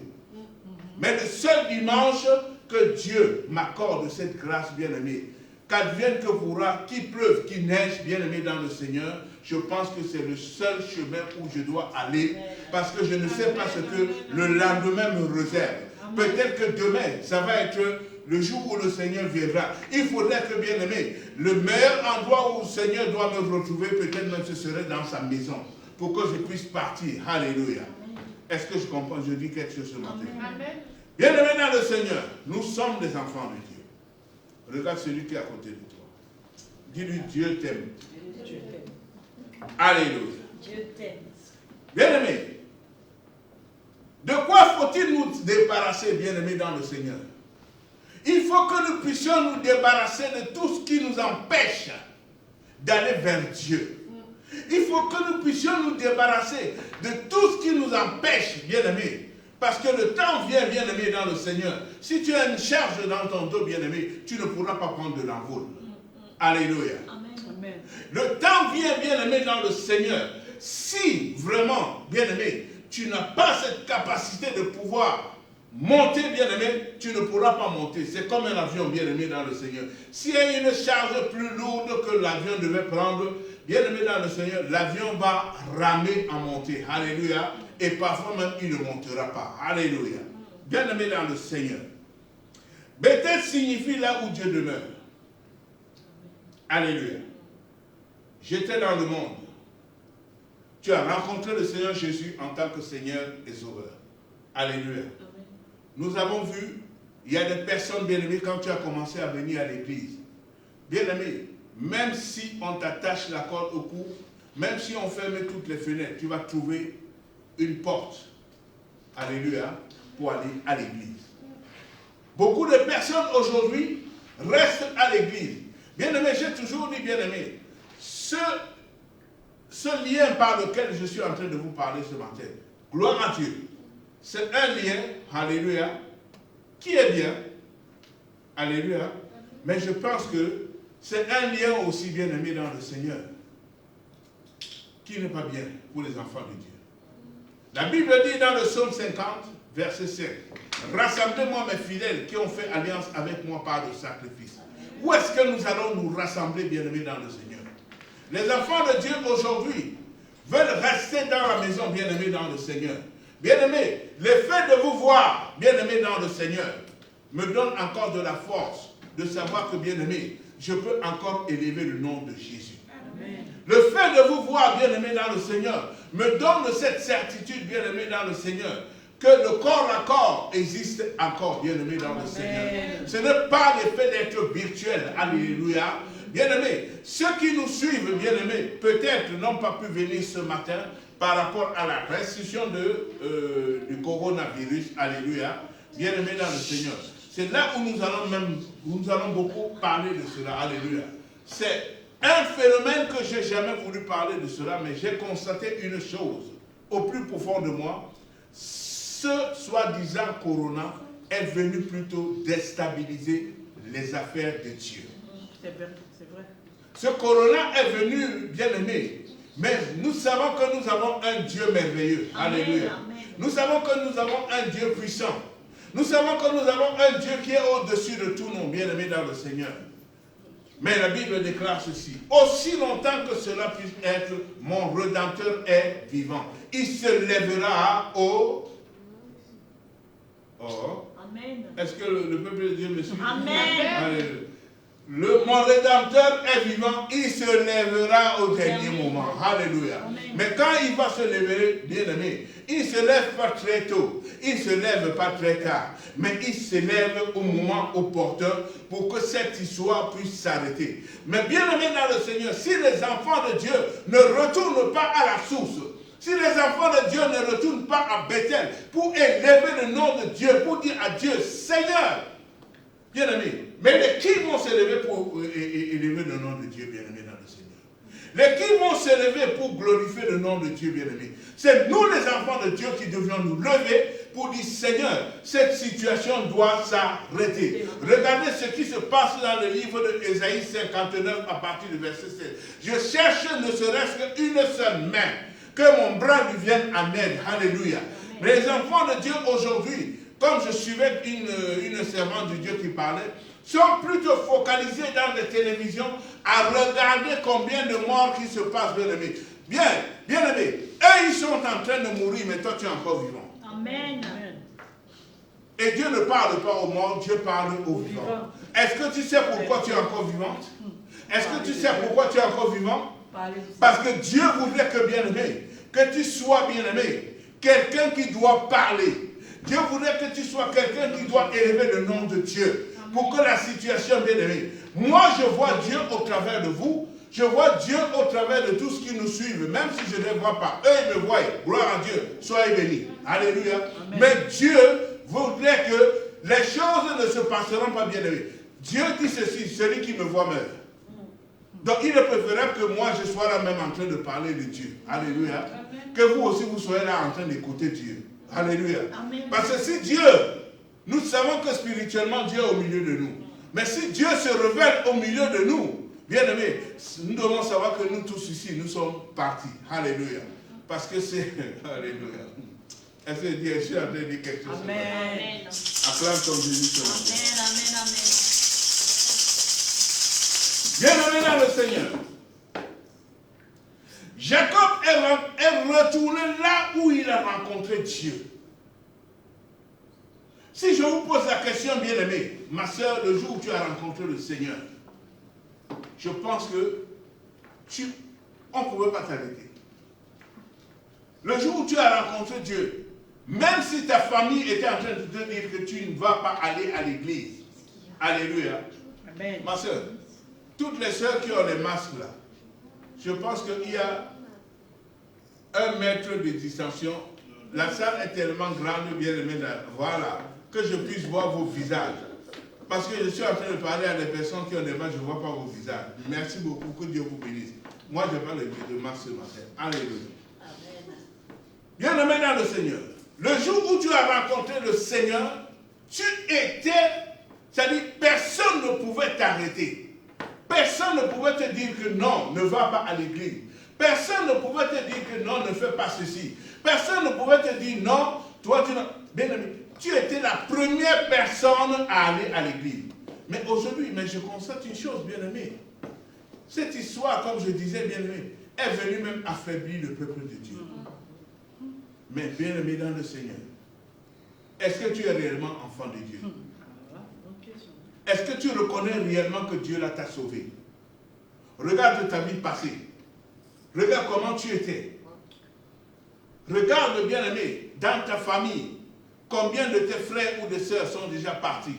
Mais le seul dimanche que Dieu m'accorde cette grâce, bien aimé, qu'advienne que pourra, qu'il pleuve, qu'il neige, bien aimé dans le Seigneur, je pense que c'est le seul chemin où je dois aller, parce que je ne sais pas ce que le lendemain me réserve. Peut-être que demain, ça va être le jour où le Seigneur viendra. Il faudrait que, bien aimé, le meilleur endroit où le Seigneur doit me retrouver, peut-être même ce serait dans sa maison, pour que je puisse partir. Alléluia. Est-ce que je comprends? Je dis quelque chose ce matin. Amen. Bien aimé dans le Seigneur, nous sommes des enfants de Dieu. Regarde celui qui est à côté de toi. Dis-lui, Dieu t'aime. Alléluia. Dieu t'aime. Bien aimé, de quoi faut-il nous débarrasser, bien aimé dans le Seigneur? Il faut que nous puissions nous débarrasser de tout ce qui nous empêche d'aller vers Dieu. Il faut que nous puissions nous débarrasser de tout ce qui nous empêche, bien aimé. Parce que le temps vient, bien aimé, dans le Seigneur. Si tu as une charge dans ton dos, bien aimé, tu ne pourras pas prendre de l'envol. Alléluia. Amen. Le temps vient, bien aimé, dans le Seigneur. Si vraiment, bien aimé, tu n'as pas cette capacité de pouvoir monter, bien aimé, tu ne pourras pas monter. C'est comme un avion, bien aimé, dans le Seigneur. S'il y a une charge plus lourde que l'avion devait prendre, bien aimé dans le Seigneur, l'avion va ramer en montée. Alléluia. Et parfois même, il ne montera pas. Alléluia. Bien aimé dans le Seigneur. Bethel signifie là où Dieu demeure. Alléluia. J'étais dans le monde. Tu as rencontré le Seigneur Jésus en tant que Seigneur et Sauveur. Alléluia. Amen. Nous avons vu, il y a des personnes, bien aimées, quand tu as commencé à venir à l'église. Bien aimé, même si on t'attache la corde au cou, même si on ferme toutes les fenêtres, tu vas trouver une porte. Alléluia. Pour aller à l'église. Beaucoup de personnes aujourd'hui restent à l'église. Bien aimé, j'ai toujours dit, bien aimé, ce lien par lequel je suis en train de vous parler ce matin, gloire à Dieu, c'est un lien, alléluia, qui est bien, alléluia, mais je pense que c'est un lien aussi bien aimé dans le Seigneur, qui n'est pas bien pour les enfants de Dieu. La Bible dit dans le psaume 50, verset 5, « Rassemblez-moi mes fidèles qui ont fait alliance avec moi par le sacrifice. » Où est-ce que nous allons nous rassembler, bien aimés, dans le Seigneur? Les enfants de Dieu aujourd'hui veulent rester dans la maison, bien aimés, dans le Seigneur. Bien aimés, le fait de vous voir, bien aimés, dans le Seigneur, me donne encore de la force de savoir que, bien aimés, je peux encore élever le nom de Jésus. Amen. Le fait de vous voir, bien aimés, dans le Seigneur, me donne cette certitude, bien aimés, dans le Seigneur, que le corps à corps existe encore, bien aimé, dans le Seigneur. Ce n'est pas le fait d'être virtuel. Alléluia. Bien aimé, ceux qui nous suivent, bien aimé, peut-être n'ont pas pu venir ce matin par rapport à la restriction du coronavirus. Alléluia. Bien aimé dans le Seigneur. C'est là où nous allons beaucoup parler de cela. Alléluia. C'est un phénomène que je n'ai jamais voulu parler de cela, mais j'ai constaté une chose au plus profond de moi. Ce soi-disant corona est venu plutôt déstabiliser les affaires de Dieu. C'est vrai. Ce corona est venu, bien-aimé, mais nous savons que nous avons un Dieu merveilleux. Amen. Alléluia. Amen. Nous savons que nous avons un Dieu puissant. Nous savons que nous avons un Dieu qui est au-dessus de tout nom, bien-aimé dans le Seigneur. Mais la Bible déclare ceci: aussi longtemps que cela puisse être, mon Rédempteur est vivant. Il se lèvera au... Oh. Amen. Est-ce que le peuple de Dieu me suit? Amen. Alléluia. Mon Rédempteur est vivant, il se lèvera au dernier moment. Alléluia. Amen. Mais quand il va se lever, bien aimé, il ne se lève pas très tôt, il ne se lève pas très tard, mais il se lève au moment opportun pour que cette histoire puisse s'arrêter. Mais bien aimé dans le Seigneur, si les enfants de Dieu ne retournent pas à la source, si les enfants de Dieu ne retournent pas à Bethel pour élever le nom de Dieu, pour dire à Dieu, Seigneur, bien-aimé, mais qui vont se lever pour élever le nom de Dieu, bien-aimé dans le Seigneur? Les qui vont se lever pour glorifier le nom de Dieu, bien-aimé? C'est nous les enfants de Dieu qui devions nous lever pour dire, Seigneur, cette situation doit s'arrêter. Regardez ce qui se passe dans le livre d'Ésaïe 59 à partir du verset 16. Je cherche ne serait-ce qu'une seule main, que mon bras lui vienne en aide. Alléluia. Mais les enfants de Dieu aujourd'hui, comme je suivais une servante de Dieu qui parlait, sont plutôt focalisés dans les télévisions à regarder combien de morts qui se passent, bien-aimés. Bien-aimés, eux ils sont en train de mourir, mais toi tu es encore vivant. Amen. Et Dieu ne parle pas aux morts, Dieu parle aux vivants. Est-ce que tu sais pourquoi tu es encore vivante? Est-ce que tu sais pourquoi tu es encore vivant? Parce que Dieu voudrait que, bien-aimé, que tu sois, bien-aimé, quelqu'un qui doit parler. Dieu voudrait que tu sois quelqu'un qui doit élever le nom de Dieu pour que la situation, bien-aimée. Moi, je vois Dieu au travers de vous. Je vois Dieu au travers de tous ceux qui nous suivent, même si je ne les vois pas. Eux, ils me voient. Gloire à Dieu. Soyez bénis. Alléluia. Amen. Mais Dieu voudrait que les choses ne se passeront pas, bien-aimés. Dieu dit ceci: celui qui me voit meurt. Donc, il est préférable que moi, je sois là même en train de parler de Dieu. Alléluia. Amen. Que vous aussi, vous soyez là en train d'écouter Dieu. Alléluia. Amen. Parce que si Dieu, nous savons que spirituellement Dieu est au milieu de nous. Mais si Dieu se révèle au milieu de nous, bien aimés, nous devons savoir que nous tous ici, nous sommes partis. Alléluia. Parce que c'est... Alléluia. Est-ce que Dieu est en train de dire quelque chose? Amen. Amen. Acclame ton Jésus ce matin. Amen, amen, amen. Bien aimé dans le Seigneur. Jacob est retourné là où il a rencontré Dieu. Si je vous pose la question, bien-aimée, ma soeur, le jour où tu as rencontré le Seigneur, je pense que on ne pouvait pas t'arrêter. Le jour où tu as rencontré Dieu, même si ta famille était en train de te dire que tu ne vas pas aller à l'église, alléluia. Amen. Ma soeur, toutes les soeurs qui ont les masques là, je pense qu'il y a 1 mètre de distension. La salle est tellement grande, bien aimée, voilà, que je puisse voir vos visages. Parce que je suis en train de parler à des personnes qui ont des masques, je ne vois pas vos visages. Merci beaucoup, que Dieu vous bénisse. Moi, je parle de masque ce matin. Alléluia. Bien aimé dans le Seigneur, le jour où tu as rencontré le Seigneur, tu étais, c'est-à-dire personne ne pouvait t'arrêter. Personne ne pouvait te dire que non, ne va pas à l'église. Personne ne pouvait te dire que non, ne fais pas ceci. Personne ne pouvait te dire non, toi tu n'as... Bien aimé, tu étais la première personne à aller à l'église. Mais aujourd'hui, je constate une chose, bien aimé. Cette histoire, comme je disais, bien aimé, est venue même affaiblir le peuple de Dieu. Mais bien aimé dans le Seigneur, est-ce que tu es réellement enfant de Dieu? Est-ce que tu reconnais réellement que Dieu t'a sauvé? Regarde ta vie passée. Regarde comment tu étais. Regarde, bien aimé, dans ta famille, combien de tes frères ou de sœurs sont déjà partis.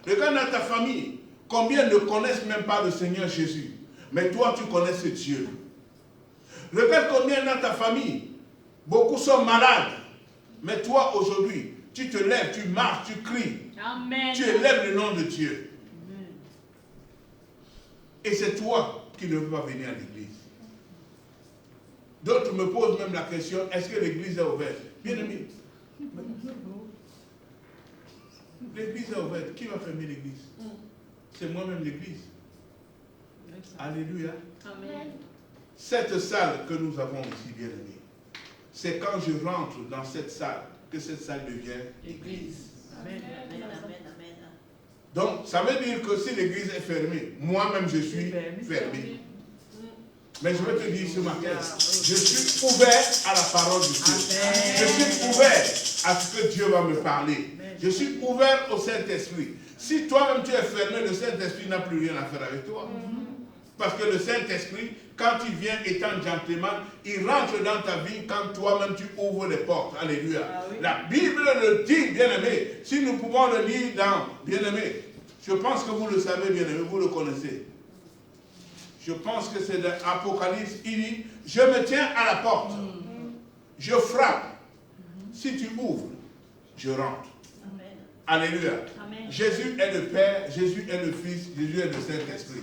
Regarde dans ta famille, combien ne connaissent même pas le Seigneur Jésus. Mais toi, tu connais ce Dieu. Regarde combien dans ta famille, beaucoup sont malades. Mais toi, aujourd'hui, tu te lèves, tu marches, tu cries. Amen. Tu élèves le nom de Dieu. Amen. Et c'est toi qui ne veux pas venir à l'église. D'autres me posent même la question, est-ce que l'église est ouverte? Bien aimé, l'église est ouverte. Qui va fermer l'église? C'est moi-même l'église. Alléluia. Amen. Cette salle que nous avons ici, bien aimés, c'est quand je rentre dans cette salle que cette salle devient église. Amen. Amen, amen, amen. Donc, ça veut dire que si l'église est fermée, moi-même je suis fermé. Mais je vais te dire ce matin, je suis ouvert à la parole de Dieu. Je suis ouvert à ce que Dieu va me parler. Je suis ouvert au Saint-Esprit. Si toi-même tu es fermé, le Saint-Esprit n'a plus rien à faire avec toi. Parce que le Saint-Esprit, quand il vient étant gentleman, il rentre dans ta vie quand toi-même tu ouvres les portes. Alléluia. La Bible le dit, bien-aimé. Si nous pouvons le lire dans, bien-aimé, je pense que vous le savez, bien-aimé, vous le connaissez. Je pense que c'est dans l'Apocalypse, il dit, je me tiens à la porte, je frappe. Si tu ouvres, je rentre. Amen. Alléluia. Amen. Jésus est le Père, Jésus est le Fils, Jésus est le Saint-Esprit.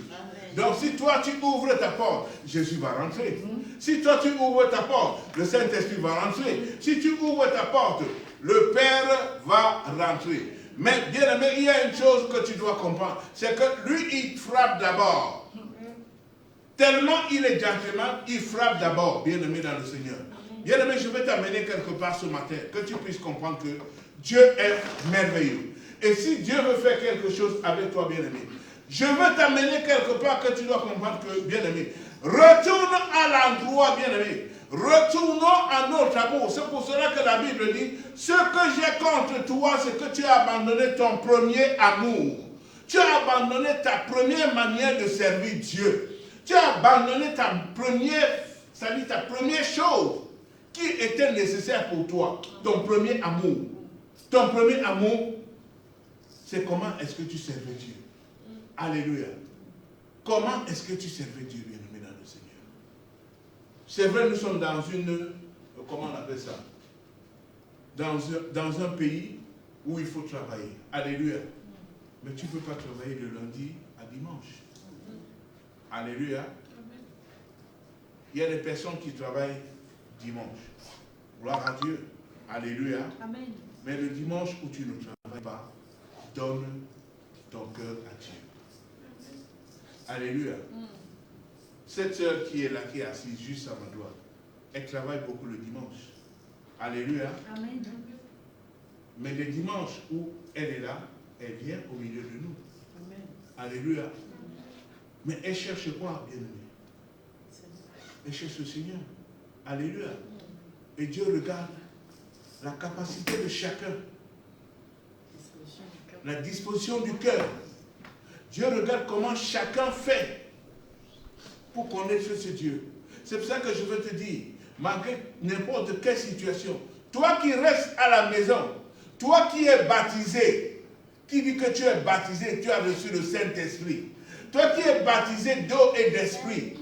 Donc si toi tu ouvres ta porte, Jésus va rentrer. Si toi tu ouvres ta porte, le Saint-Esprit va rentrer. Si tu ouvres ta porte, le Père va rentrer. Mais bien aimé, il y a une chose que tu dois comprendre, c'est que lui il frappe d'abord. Tellement il est gentleman, il frappe d'abord, bien aimé dans le Seigneur. Bien aimé, je vais t'amener quelque part ce matin, que tu puisses comprendre que Dieu est merveilleux. Et si Dieu veut faire quelque chose avec toi, bien aimé, je veux t'amener quelque part que tu dois comprendre que, bien aimé, retourne à l'endroit, bien aimé. Retournons à notre amour. C'est pour cela que la Bible dit, ce que j'ai contre toi, c'est que tu as abandonné ton premier amour. Tu as abandonné ta première manière de servir Dieu. Tu as abandonné ta première chose qui était nécessaire pour toi, ton premier amour. Ton premier amour, c'est comment est-ce que tu servais Dieu. Alléluia. Comment est-ce que tu servais Dieu, bien-aimé dans le Seigneur? C'est vrai, nous sommes dans une, comment on appelle ça? Dans un pays où il faut travailler. Alléluia. Mais tu ne peux pas travailler de lundi à dimanche. Alléluia. Il y a des personnes qui travaillent dimanche. Gloire à Dieu. Alléluia. Amen. Mais le dimanche où tu ne travailles pas, donne ton cœur à Dieu. Alléluia. Cette sœur qui est là, qui est assise juste à ma droite, elle travaille beaucoup le dimanche. Alléluia. Amen. Mais le dimanche où elle est là, elle vient au milieu de nous. Amen. Alléluia. Mais elle cherche quoi, bien-aimé? Elle cherche le Seigneur. Alléluia. Et Dieu regarde la capacité de chacun. La disposition du cœur. Dieu regarde comment chacun fait pour connaître ce Dieu. C'est pour ça que je veux te dire, malgré n'importe quelle situation, toi qui restes à la maison, toi qui es baptisé, qui dit que tu es baptisé, tu as reçu le Saint-Esprit. Toi qui es baptisé d'eau et d'esprit,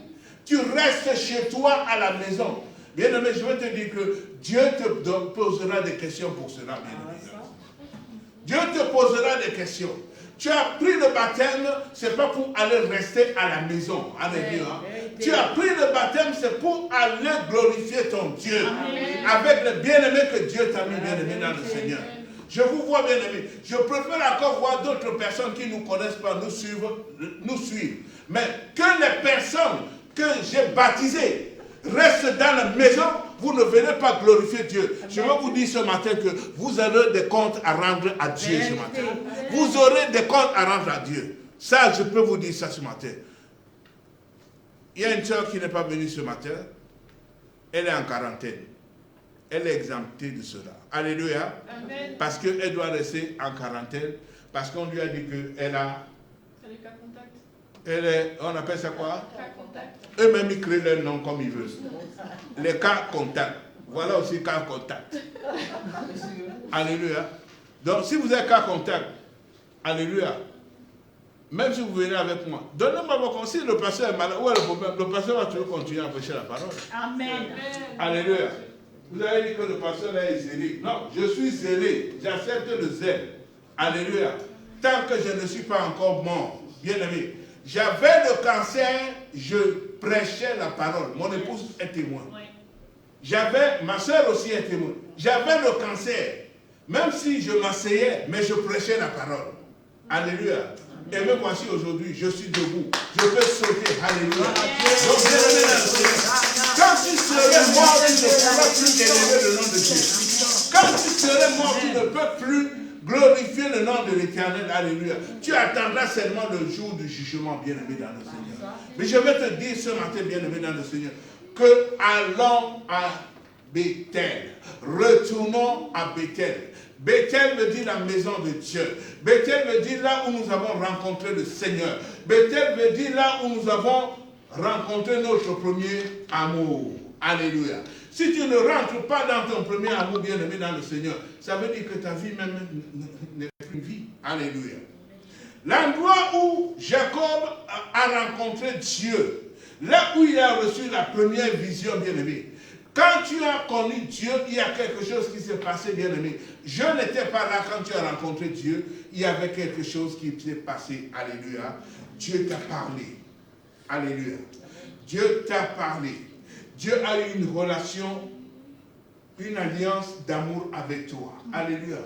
tu restes chez toi à la maison. Bien-aimé, je veux te dire que Dieu te posera des questions pour cela, bien-aimé. Dieu te posera des questions. Tu as pris le baptême, ce n'est pas pour aller rester à la maison. Alléluia. Tu as pris le baptême, c'est pour aller glorifier ton Dieu. Amen. Avec le bien-aimé que Dieu t'a mis, bien-aimé, dans le Seigneur. Je vous vois, bien-aimé. Je préfère encore voir d'autres personnes qui ne nous connaissent pas nous suivre. Mais que les personnes que j'ai baptisées restent dans la maison, vous ne venez pas glorifier Dieu. Je veux vous dire ce matin que vous aurez des comptes à rendre à Dieu ce matin. Vous aurez des comptes à rendre à Dieu. Ça, je peux vous dire ça ce matin. Il y a une soeur qui n'est pas venue ce matin. Elle est en quarantaine. Elle est exemptée de cela. Alléluia. Amen. Parce qu'elle doit rester en quarantaine. Parce qu'on lui a dit qu'elle a... C'est les cas contacts. Elle est, on appelle ça quoi? Cas contacts. Eux-mêmes, ils créent leur nom comme ils veulent. Les cas contacts. Voilà aussi cas contact. Alléluia. Donc, si vous êtes cas contact, alléluia. Même si vous venez avec moi, donnez-moi vos conseils. Si le pasteur est malade, où est le problème? Le pasteur va toujours continuer à prêcher la parole. Amen. Alléluia. Vous avez dit que le pasteur là est zélé. Non, je suis zélé. J'accepte le zèle. Alléluia. Tant que je ne suis pas encore mort, bien aimé. J'avais le cancer, je prêchais la parole. Mon épouse est témoin. Ma soeur aussi est témoin. J'avais le cancer. Même si je m'asseyais, mais je prêchais la parole. Alléluia. Et me voici aujourd'hui, je suis debout. Je peux sauter. Alléluia. Donc, bien-aimé dans le Seigneur, quand tu serais mort, tu ne pourras plus élever le nom de Dieu. Quand tu serais mort, tu ne peux plus glorifier le nom de l'Éternel. Alléluia. Tu attendras seulement le jour du jugement, bien-aimé dans le Seigneur. Mais je vais te dire ce matin, bien-aimé dans le Seigneur, que allons à Bethel. Retournons à Bethel. Bethel veut dire la maison de Dieu. Bethel veut dire là où nous avons rencontré le Seigneur. Bethel veut dire là où nous avons rencontré notre premier amour. Alléluia. Si tu ne rentres pas dans ton premier amour, bien-aimé dans le Seigneur, ça veut dire que ta vie même n'est plus une vie. Alléluia. L'endroit où Jacob a rencontré Dieu, là où il a reçu la première vision, bien-aimé. Quand tu as connu Dieu, il y a quelque chose qui s'est passé, bien-aimé. Je n'étais pas là quand tu as rencontré Dieu. Il y avait quelque chose qui s'est passé. Alléluia. Dieu t'a parlé. Alléluia. Dieu t'a parlé. Dieu a eu une relation, une alliance d'amour avec toi. Alléluia.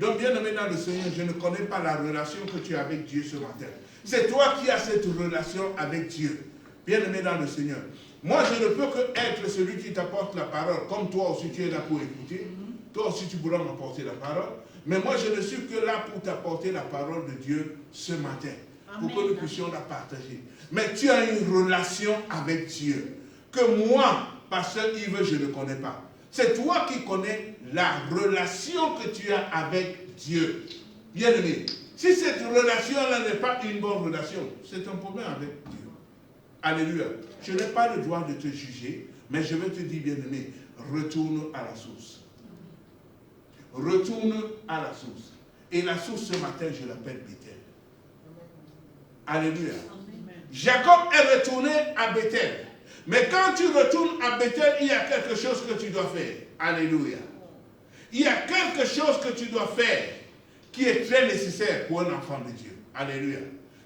Donc, bien-aimé dans le Seigneur, je ne connais pas la relation que tu as avec Dieu ce matin. C'est toi qui as cette relation avec Dieu. Bien-aimé dans le Seigneur. Moi, je ne peux que être celui qui t'apporte la parole, comme toi aussi tu es là pour écouter. Toi aussi tu pourras m'apporter la parole. Mais moi, je ne suis que là pour t'apporter la parole de Dieu ce matin. Amen. Pour que nous puissions la partager. Mais tu as une relation avec Dieu. Que moi, pasteur Yves, je ne connais pas. C'est toi qui connais la relation que tu as avec Dieu. Bien-aimé, si cette relation-là n'est pas une bonne relation, c'est un problème avec Dieu. Alléluia. Je n'ai pas le droit de te juger, mais je vais te dire, bien-aimé, retourne à la source. Retourne à la source. Et la source ce matin, je l'appelle Bethel. Alléluia. Amen. Jacob est retourné à Bethel. Mais quand tu retournes à Bethel, il y a quelque chose que tu dois faire. Alléluia. Il y a quelque chose que tu dois faire qui est très nécessaire pour un enfant de Dieu. Alléluia.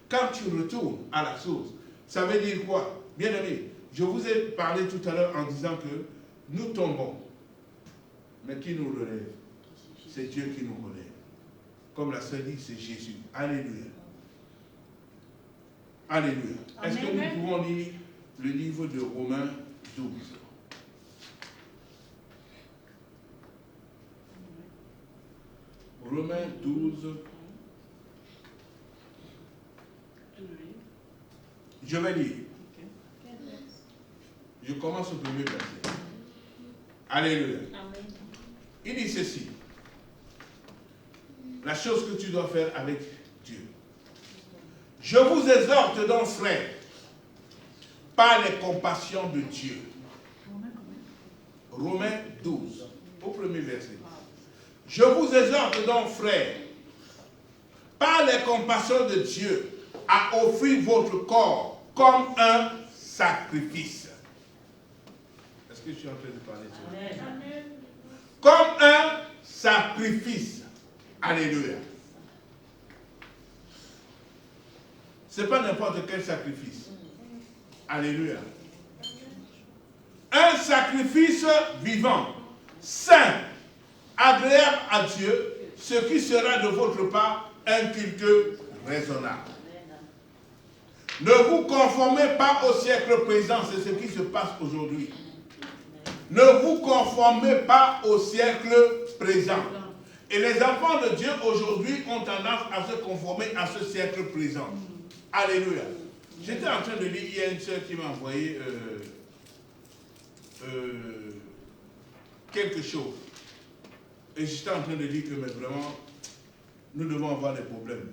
Quand tu retournes à la source, ça veut dire quoi? Bien-aimé, je vous ai parlé tout à l'heure en disant que nous tombons. Mais qui nous relève? C'est Dieu qui nous relève. Comme la sœur dit, c'est Jésus. Alléluia. Alléluia. Est-ce que nous pouvons lire le livre de Romains 12? Romains 12. Je vais lire. Je commence au premier verset. Alléluia. Amen. Il dit ceci. La chose que tu dois faire avec Dieu. Je vous exhorte donc, frères, par les compassions de Dieu. Romains 12, au premier verset. Je vous exhorte donc, frères, par les compassions de Dieu, à offrir votre corps comme un sacrifice. Est-ce que je suis en train de parler de ça? Amen. Comme un sacrifice. Alléluia. Ce n'est pas n'importe quel sacrifice. Alléluia. Un sacrifice vivant, saint, agréable à Dieu, ce qui sera de votre part un culte raisonnable. Ne vous conformez pas au siècle présent, c'est ce qui se passe aujourd'hui. Ne vous conformez pas au siècle présent. Et les enfants de Dieu aujourd'hui ont tendance à se conformer à ce siècle présent. Alléluia. J'étais en train de lire, il y a une sœur qui m'a envoyé quelque chose. Et j'étais en train de dire que mais vraiment, nous devons avoir des problèmes.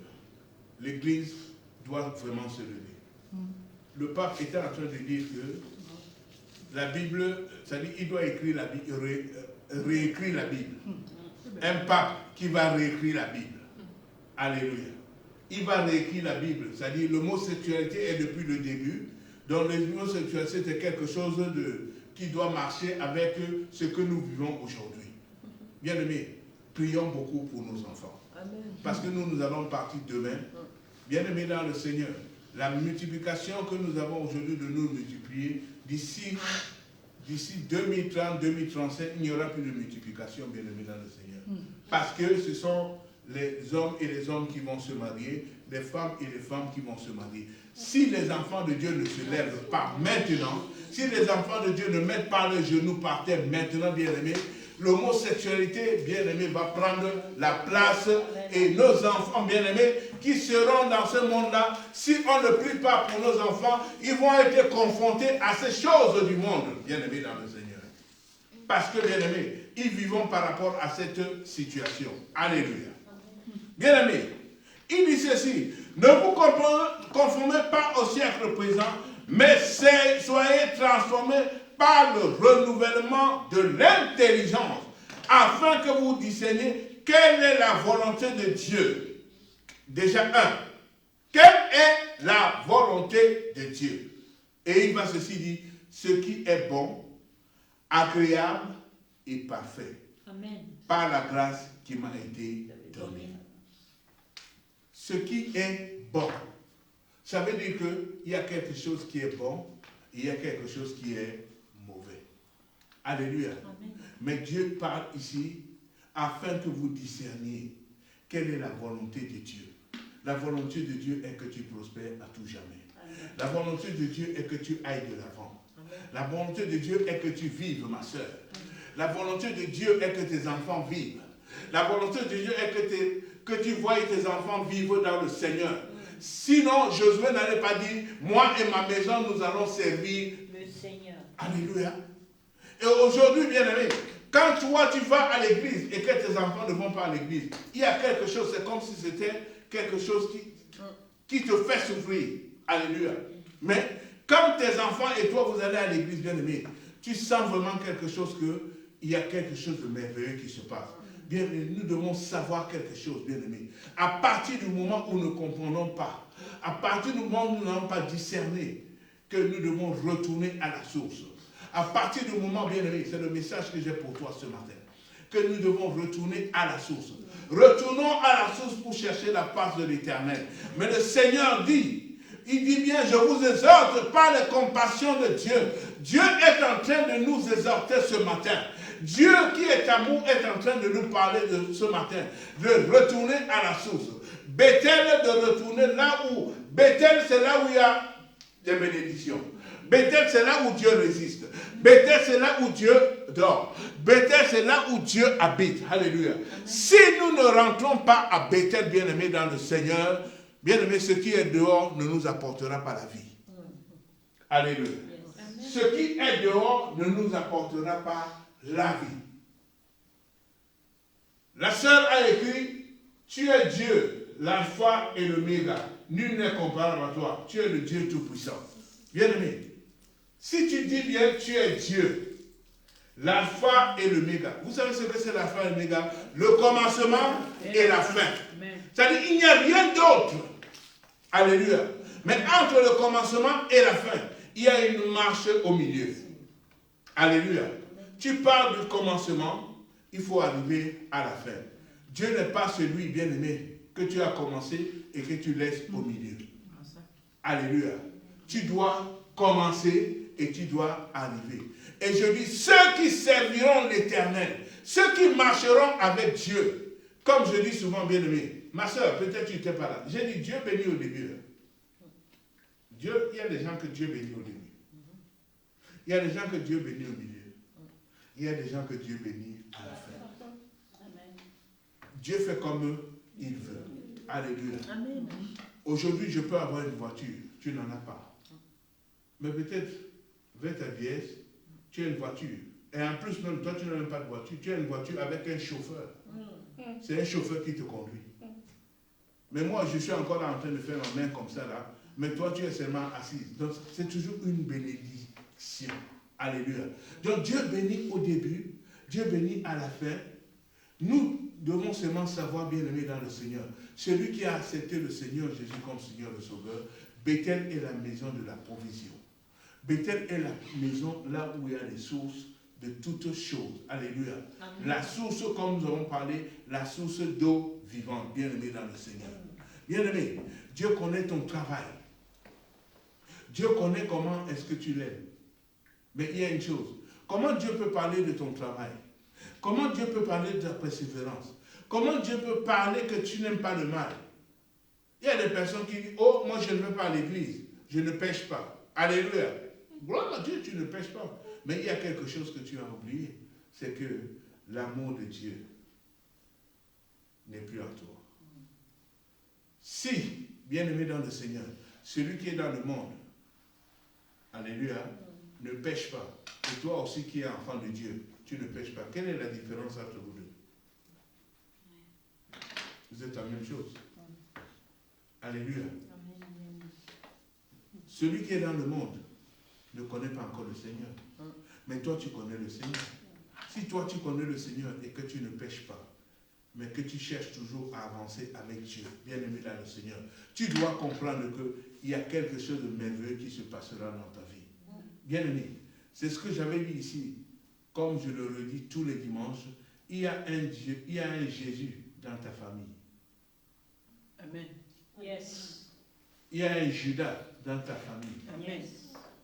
L'Église doit vraiment se lever. Le pape était en train de dire que la Bible, c'est-à-dire qu'il doit écrire la Bible, réécrire la Bible. Un pape qui va réécrire la Bible. Alléluia. Il va réécrire la Bible. C'est-à-dire l'homosexualité est depuis le début. Donc l'homosexualité c'est quelque chose qui doit marcher avec ce que nous vivons aujourd'hui. Bien-aimés, prions beaucoup pour nos enfants. Amen. Parce que nous allons partir demain. Bien-aimés dans le Seigneur, la multiplication que nous avons aujourd'hui de nous multiplier, d'ici 2030, 2035, il n'y aura plus de multiplication, bien-aimés dans le Seigneur. Parce que ce sont les hommes et les hommes qui vont se marier, les femmes et les femmes qui vont se marier. Si les enfants de Dieu ne se lèvent pas maintenant, si les enfants de Dieu ne mettent pas les genoux par terre maintenant, bien-aimés, l'homosexualité, bien-aimé, va prendre la place et nos enfants, bien-aimés, qui seront dans ce monde-là, si on ne prie pas pour nos enfants, ils vont être confrontés à ces choses du monde, bien-aimés dans le Seigneur. Parce que, bien-aimés, ils vivent par rapport à cette situation. Alléluia. Bien-aimés, il dit ceci, ne vous conformez pas au siècle présent, mais soyez transformés par le renouvellement de l'intelligence, afin que vous discerniez quelle est la volonté de Dieu. Déjà quelle est la volonté de Dieu? Et il va ceci dire, ce qui est bon, agréable et parfait. Amen. Par la grâce qui m'a été donnée. Ce qui est bon. Ça veut dire qu'il y a quelque chose qui est bon, et il y a quelque chose qui est mauvais. Alléluia. Amen. Mais Dieu parle ici afin que vous discerniez quelle est la volonté de Dieu. La volonté de Dieu est que tu prospères à tout jamais. Amen. La volonté de Dieu est que tu ailles de l'avant. La volonté de Dieu est que tu vives, ma soeur. La volonté de Dieu est que tes enfants vivent. La volonté de Dieu est que tu voies tes enfants vivre dans le Seigneur. Sinon, Josué n'allait pas dire, moi et ma maison, nous allons servir le Seigneur. Alléluia. Et aujourd'hui, bien-aimé, quand toi, tu vas à l'église et que tes enfants ne vont pas à l'église, il y a quelque chose, c'est comme si c'était quelque chose qui te fait souffrir. Alléluia. Mais quand tes enfants et toi, vous allez à l'église, bien-aimé, tu sens vraiment quelque chose il y a quelque chose de merveilleux qui se passe. Bien, nous devons savoir quelque chose, bien-aimé. À partir du moment où nous ne comprenons pas, à partir du moment où nous n'avons pas discerné, que nous devons retourner à la source. À partir du moment, bien-aimé, c'est le message que j'ai pour toi ce matin, que nous devons retourner à la source. Retournons à la source pour chercher la face de l'Éternel. Mais le Seigneur dit, il dit bien, je vous exhorte par les compassions de Dieu. Dieu est en train de nous exhorter ce matin. Dieu qui est amour est en train de nous parler de ce matin, de retourner à la source. Bethel, de retourner là où, Bethel c'est là où il y a des bénédictions. Bethel c'est là où Dieu résiste. Bethel c'est là où Dieu dort. Bethel c'est là où Dieu habite. Alléluia. Si nous ne rentrons pas à Bethel, bien-aimés dans le Seigneur, bien-aimés, ce qui est dehors ne nous apportera pas la vie. Alléluia. Ce qui est dehors ne nous apportera pas la vie. La sœur a écrit, tu es Dieu, l'alpha et l'oméga. Nul n'est comparable à toi. Tu es le Dieu tout-puissant. Bien-aimé, si tu dis bien, tu es Dieu, l'alpha et l'oméga. Vous savez ce que c'est l'alpha et l'oméga? Le commencement et la fin. C'est-à-dire, il n'y a rien d'autre. Alléluia. Mais entre le commencement et la fin, il y a une marche au milieu. Alléluia. Tu parles du commencement, il faut arriver à la fin. Dieu n'est pas celui, bien-aimé, que tu as commencé et que tu laisses au milieu. Alléluia. Tu dois commencer et tu dois arriver. Et je dis, ceux qui serviront l'Éternel, ceux qui marcheront avec Dieu, comme je dis souvent, bien-aimé, ma soeur, peut-être tu n'étais pas là. J'ai dit, Dieu bénit au début. Dieu, il y a des gens que Dieu bénit au début. Il y a des gens que Dieu bénit au milieu. Il y a des gens que Dieu bénit à la fin. Amen. Dieu fait comme il veut. Alléluia. Amen. Aujourd'hui, je peux avoir une voiture. Tu n'en as pas. Mais peut-être, vers ta vieillesse, tu as une voiture. Et en plus, même toi, tu n'as même pas de voiture. Tu as une voiture avec un chauffeur. C'est un chauffeur qui te conduit. Mais moi, je suis encore là en train de faire ma main comme ça là. Mais toi, tu es seulement assise. Donc, c'est toujours une bénédiction. Alléluia. Donc Dieu bénit au début, Dieu bénit à la fin. Nous devons seulement savoir, bien-aimés dans le Seigneur, celui qui a accepté le Seigneur Jésus comme Seigneur le Sauveur, Bethel est la maison de la provision. Bethel est la maison là où il y a les sources de toutes choses. Alléluia. Amen. La source, comme nous avons parlé, la source d'eau vivante, bien-aimés dans le Seigneur. Bien-aimé, Dieu connaît ton travail. Dieu connaît comment est-ce que tu l'aimes. Mais il y a une chose. Comment Dieu peut parler de ton travail? Comment Dieu peut parler de ta persévérance? Comment Dieu peut parler que tu n'aimes pas le mal? Il y a des personnes qui disent, oh, moi je ne vais pas à l'église, je ne pêche pas. Alléluia. Gloire à Dieu, tu ne pêches pas. Mais il y a quelque chose que tu as oublié, c'est que l'amour de Dieu n'est plus en toi. Si, bien-aimé dans le Seigneur, celui qui est dans le monde, alléluia, ne pêche pas, et toi aussi qui es enfant de Dieu, tu ne pêches pas, quelle est la différence entre vous deux? Vous êtes la même chose. Alléluia. Celui qui est dans le monde ne connaît pas encore le Seigneur. Mais toi, tu connais le Seigneur. Si toi, tu connais le Seigneur et que tu ne pêches pas, mais que tu cherches toujours à avancer avec Dieu, bien-aimé dans le Seigneur, tu dois comprendre qu'il y a quelque chose de merveilleux qui se passera dans ta vie. Bien-aimé, c'est ce que j'avais dit ici, comme je le redis tous les dimanches, il y a un Jésus dans ta famille. Amen. Yes. Il y a un Judas dans ta famille. Amen.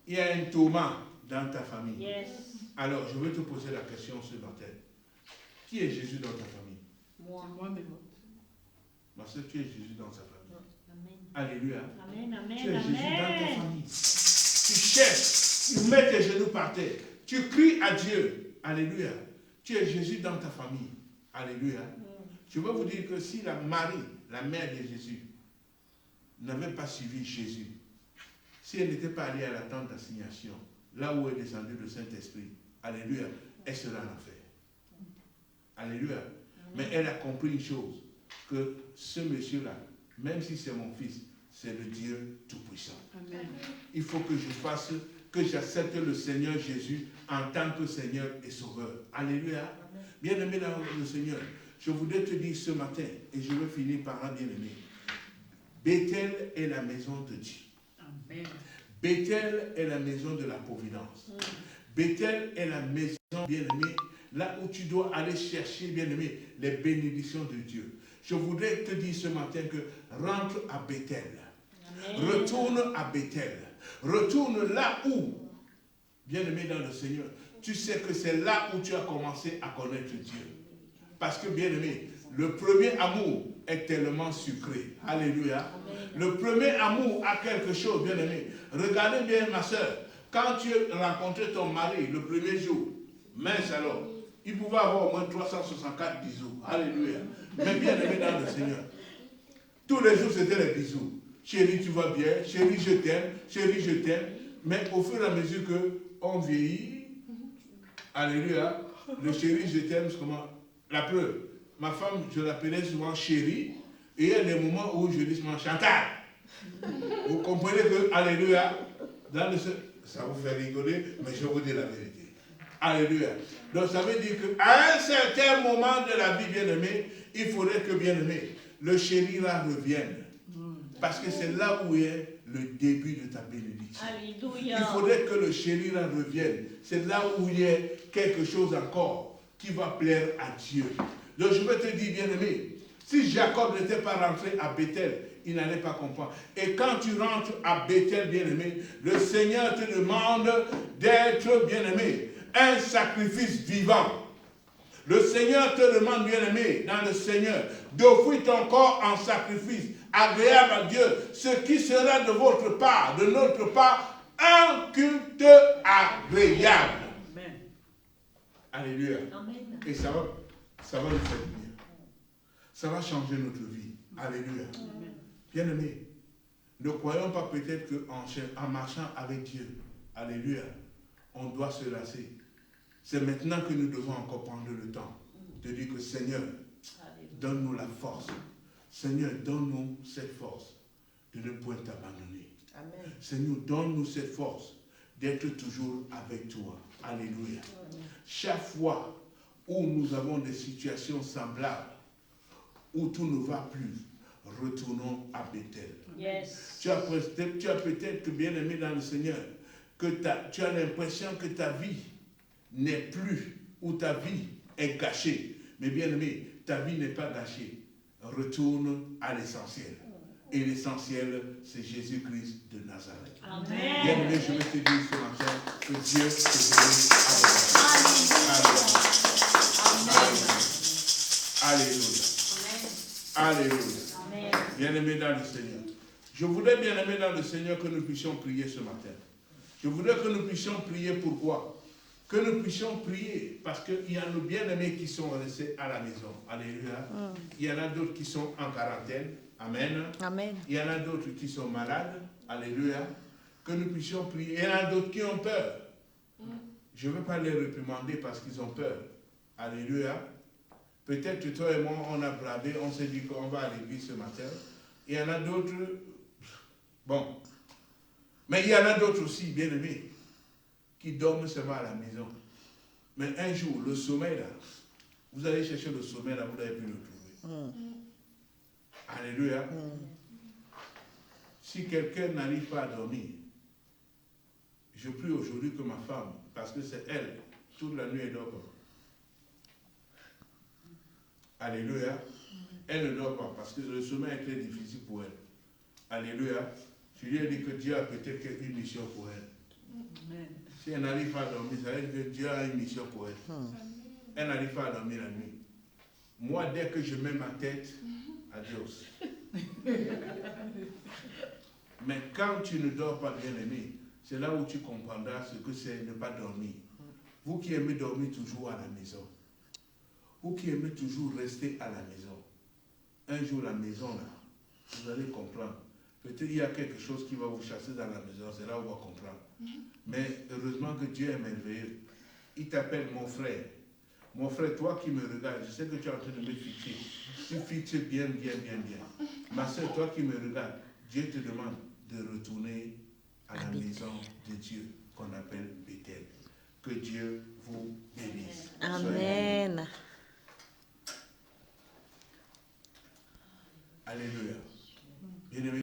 Il y a un Thomas dans ta famille. Yes. Alors, je vais te poser la question ce matin. Qui est Jésus dans ta famille? Moi-même. Ma soeur, tu es Jésus dans ta famille. Amen. Alléluia. Amen, amen, Tu es Jésus dans ta amen. famille. Tu cherches, tu mets tes genoux par terre. Tu cries à Dieu. Alléluia. Tu es Jésus dans ta famille. Alléluia. Je veux vous dire que si la Marie, la mère de Jésus, n'avait pas suivi Jésus, si elle n'était pas allée à la tente d'assignation, là où est descendu le Saint-Esprit, alléluia, elle serait en enfer. Alléluia. Mais elle a compris une chose, que ce monsieur-là, même si c'est mon fils, c'est le Dieu Tout-Puissant. Amen. Il faut que je fasse, que j'accepte le Seigneur Jésus en tant que Seigneur et Sauveur. Alléluia. Bien-aimé dans le Seigneur, je voudrais te dire ce matin, et je vais finir par là, bien-aimé, Bethel est la maison de Dieu. Amen. Bethel est la maison de la providence. Bethel est la maison, bien-aimé, là où tu dois aller chercher, bien-aimé, les bénédictions de Dieu. Je voudrais te dire ce matin que rentre à Bethel. Amen. Retourne à Bethel. Retourne là où, bien-aimé dans le Seigneur, tu sais que c'est là où tu as commencé à connaître Dieu. Parce que, bien-aimé, le premier amour est tellement sucré. Alléluia. Amen. Le premier amour a quelque chose, bien-aimé. Regardez bien, ma soeur, quand tu rencontrais ton mari le premier jour, mince alors, il pouvait avoir au moins 364 bisous. Alléluia. Mais bien-aimé dans le Seigneur, tous les jours c'était les bisous. Chérie, tu vas bien. Chérie, je t'aime. Chérie, je t'aime. Mais au fur et à mesure qu'on vieillit, alléluia, le chérie, je t'aime, c'est comment? La preuve. Ma femme, je l'appelais souvent chérie, et il y a des moments où je dis souvent Chantal. Vous comprenez que, alléluia, dans le... ça vous fait rigoler, mais je vous dis la vérité. Alléluia. Donc ça veut dire qu'à un certain moment de la vie, bien-aimé, il faudrait que, bien-aimé, le chéri là revienne. Parce que c'est là où est le début de ta bénédiction. Alléluia. Il faudrait que le chéri là revienne. C'est là où il y a quelque chose encore qui va plaire à Dieu. Donc je vais te dire, bien-aimé, si Jacob n'était pas rentré à Bethel, il n'allait pas comprendre. Et quand tu rentres à Bethel, bien-aimé, le Seigneur te demande d'être, bien-aimé, un sacrifice vivant. Le Seigneur te demande, bien-aimé, dans le Seigneur, d'offrir ton corps en sacrifice agréable à Dieu, ce qui sera de votre part, de notre part, un culte agréable. Amen. Alléluia. Amen. Et ça va nous faire du bien. Ça va changer notre vie. Alléluia. Amen. Bien-aimé, ne croyons pas peut-être qu'en marchant avec Dieu, alléluia, on doit se lasser. C'est maintenant que nous devons encore prendre le temps de dire que Seigneur, donne-nous la force. Seigneur, donne-nous cette force de ne point t'abandonner. Amen. Seigneur, donne-nous cette force d'être toujours avec toi. Alléluia. Amen. Chaque fois où nous avons des situations semblables, où tout ne va plus, retournons à Bethel. Yes. Tu as peut-être que, bien aimé dans le Seigneur, que tu as l'impression que ta vie n'est plus, ou ta vie est gâchée. Mais bien aimé, ta vie n'est pas gâchée. Retourne à l'essentiel. Et l'essentiel, c'est Jésus-Christ de Nazareth. Amen. Bien aimé, je vais te dire ce matin que Dieu te bénisse. Alléluia. Alléluia. Alléluia. Bien-aimés dans le Seigneur. Je voudrais, bien-aimés dans le Seigneur, que nous puissions prier ce matin. Je voudrais que nous puissions prier pourquoi? Que nous puissions prier parce qu'il y en a bien-aimés qui sont restés à la maison. Alléluia. Il y en a d'autres qui sont en quarantaine. Amen. Amen. Il y en a d'autres qui sont malades. Alléluia. Que nous puissions prier. Il y en a d'autres qui ont peur. Je ne veux pas les réprimander parce qu'ils ont peur. Alléluia. Peut-être toi et moi, on a bradé, on s'est dit qu'on va à l'église ce matin. Il y en a d'autres, bon. Mais il y en a d'autres aussi, bien aimés, qui dorment seulement à la maison. Mais un jour, le sommeil là, vous allez chercher le sommeil là, vous n'avez pu le trouver. Alléluia. Si quelqu'un n'arrive pas à dormir, je prie aujourd'hui que ma femme, parce que c'est elle, toute la nuit elle dort pas. Alléluia. Elle ne dort pas parce que le sommeil est très difficile pour elle. Alléluia. Je lui ai dit que Dieu a peut-être une mission pour elle. Si elle n'arrive pas à dormir, ça veut dire que Dieu a une mission pour elle. Elle n'arrive pas à dormir la nuit. Moi, dès que je mets ma tête, adios. Mais quand tu ne dors pas, bien aimé, c'est là où tu comprendras ce que c'est ne pas dormir. Vous qui aimez dormir toujours à la maison, vous qui aimez toujours rester à la maison, un jour la maison là, vous allez comprendre. Peut-être il y a quelque chose qui va vous chasser dans la maison, c'est là où on va comprendre. Mais heureusement que Dieu est merveilleux. Il t'appelle mon frère. Mon frère, toi qui me regardes, je sais que tu es en train de me fixer. Tu fixes bien, bien, bien, bien. Ma soeur, toi qui me regardes, Dieu te demande de retourner à la maison de Dieu qu'on appelle Bethel. Que Dieu vous bénisse. Amen. Alléluia. Bien-aimés.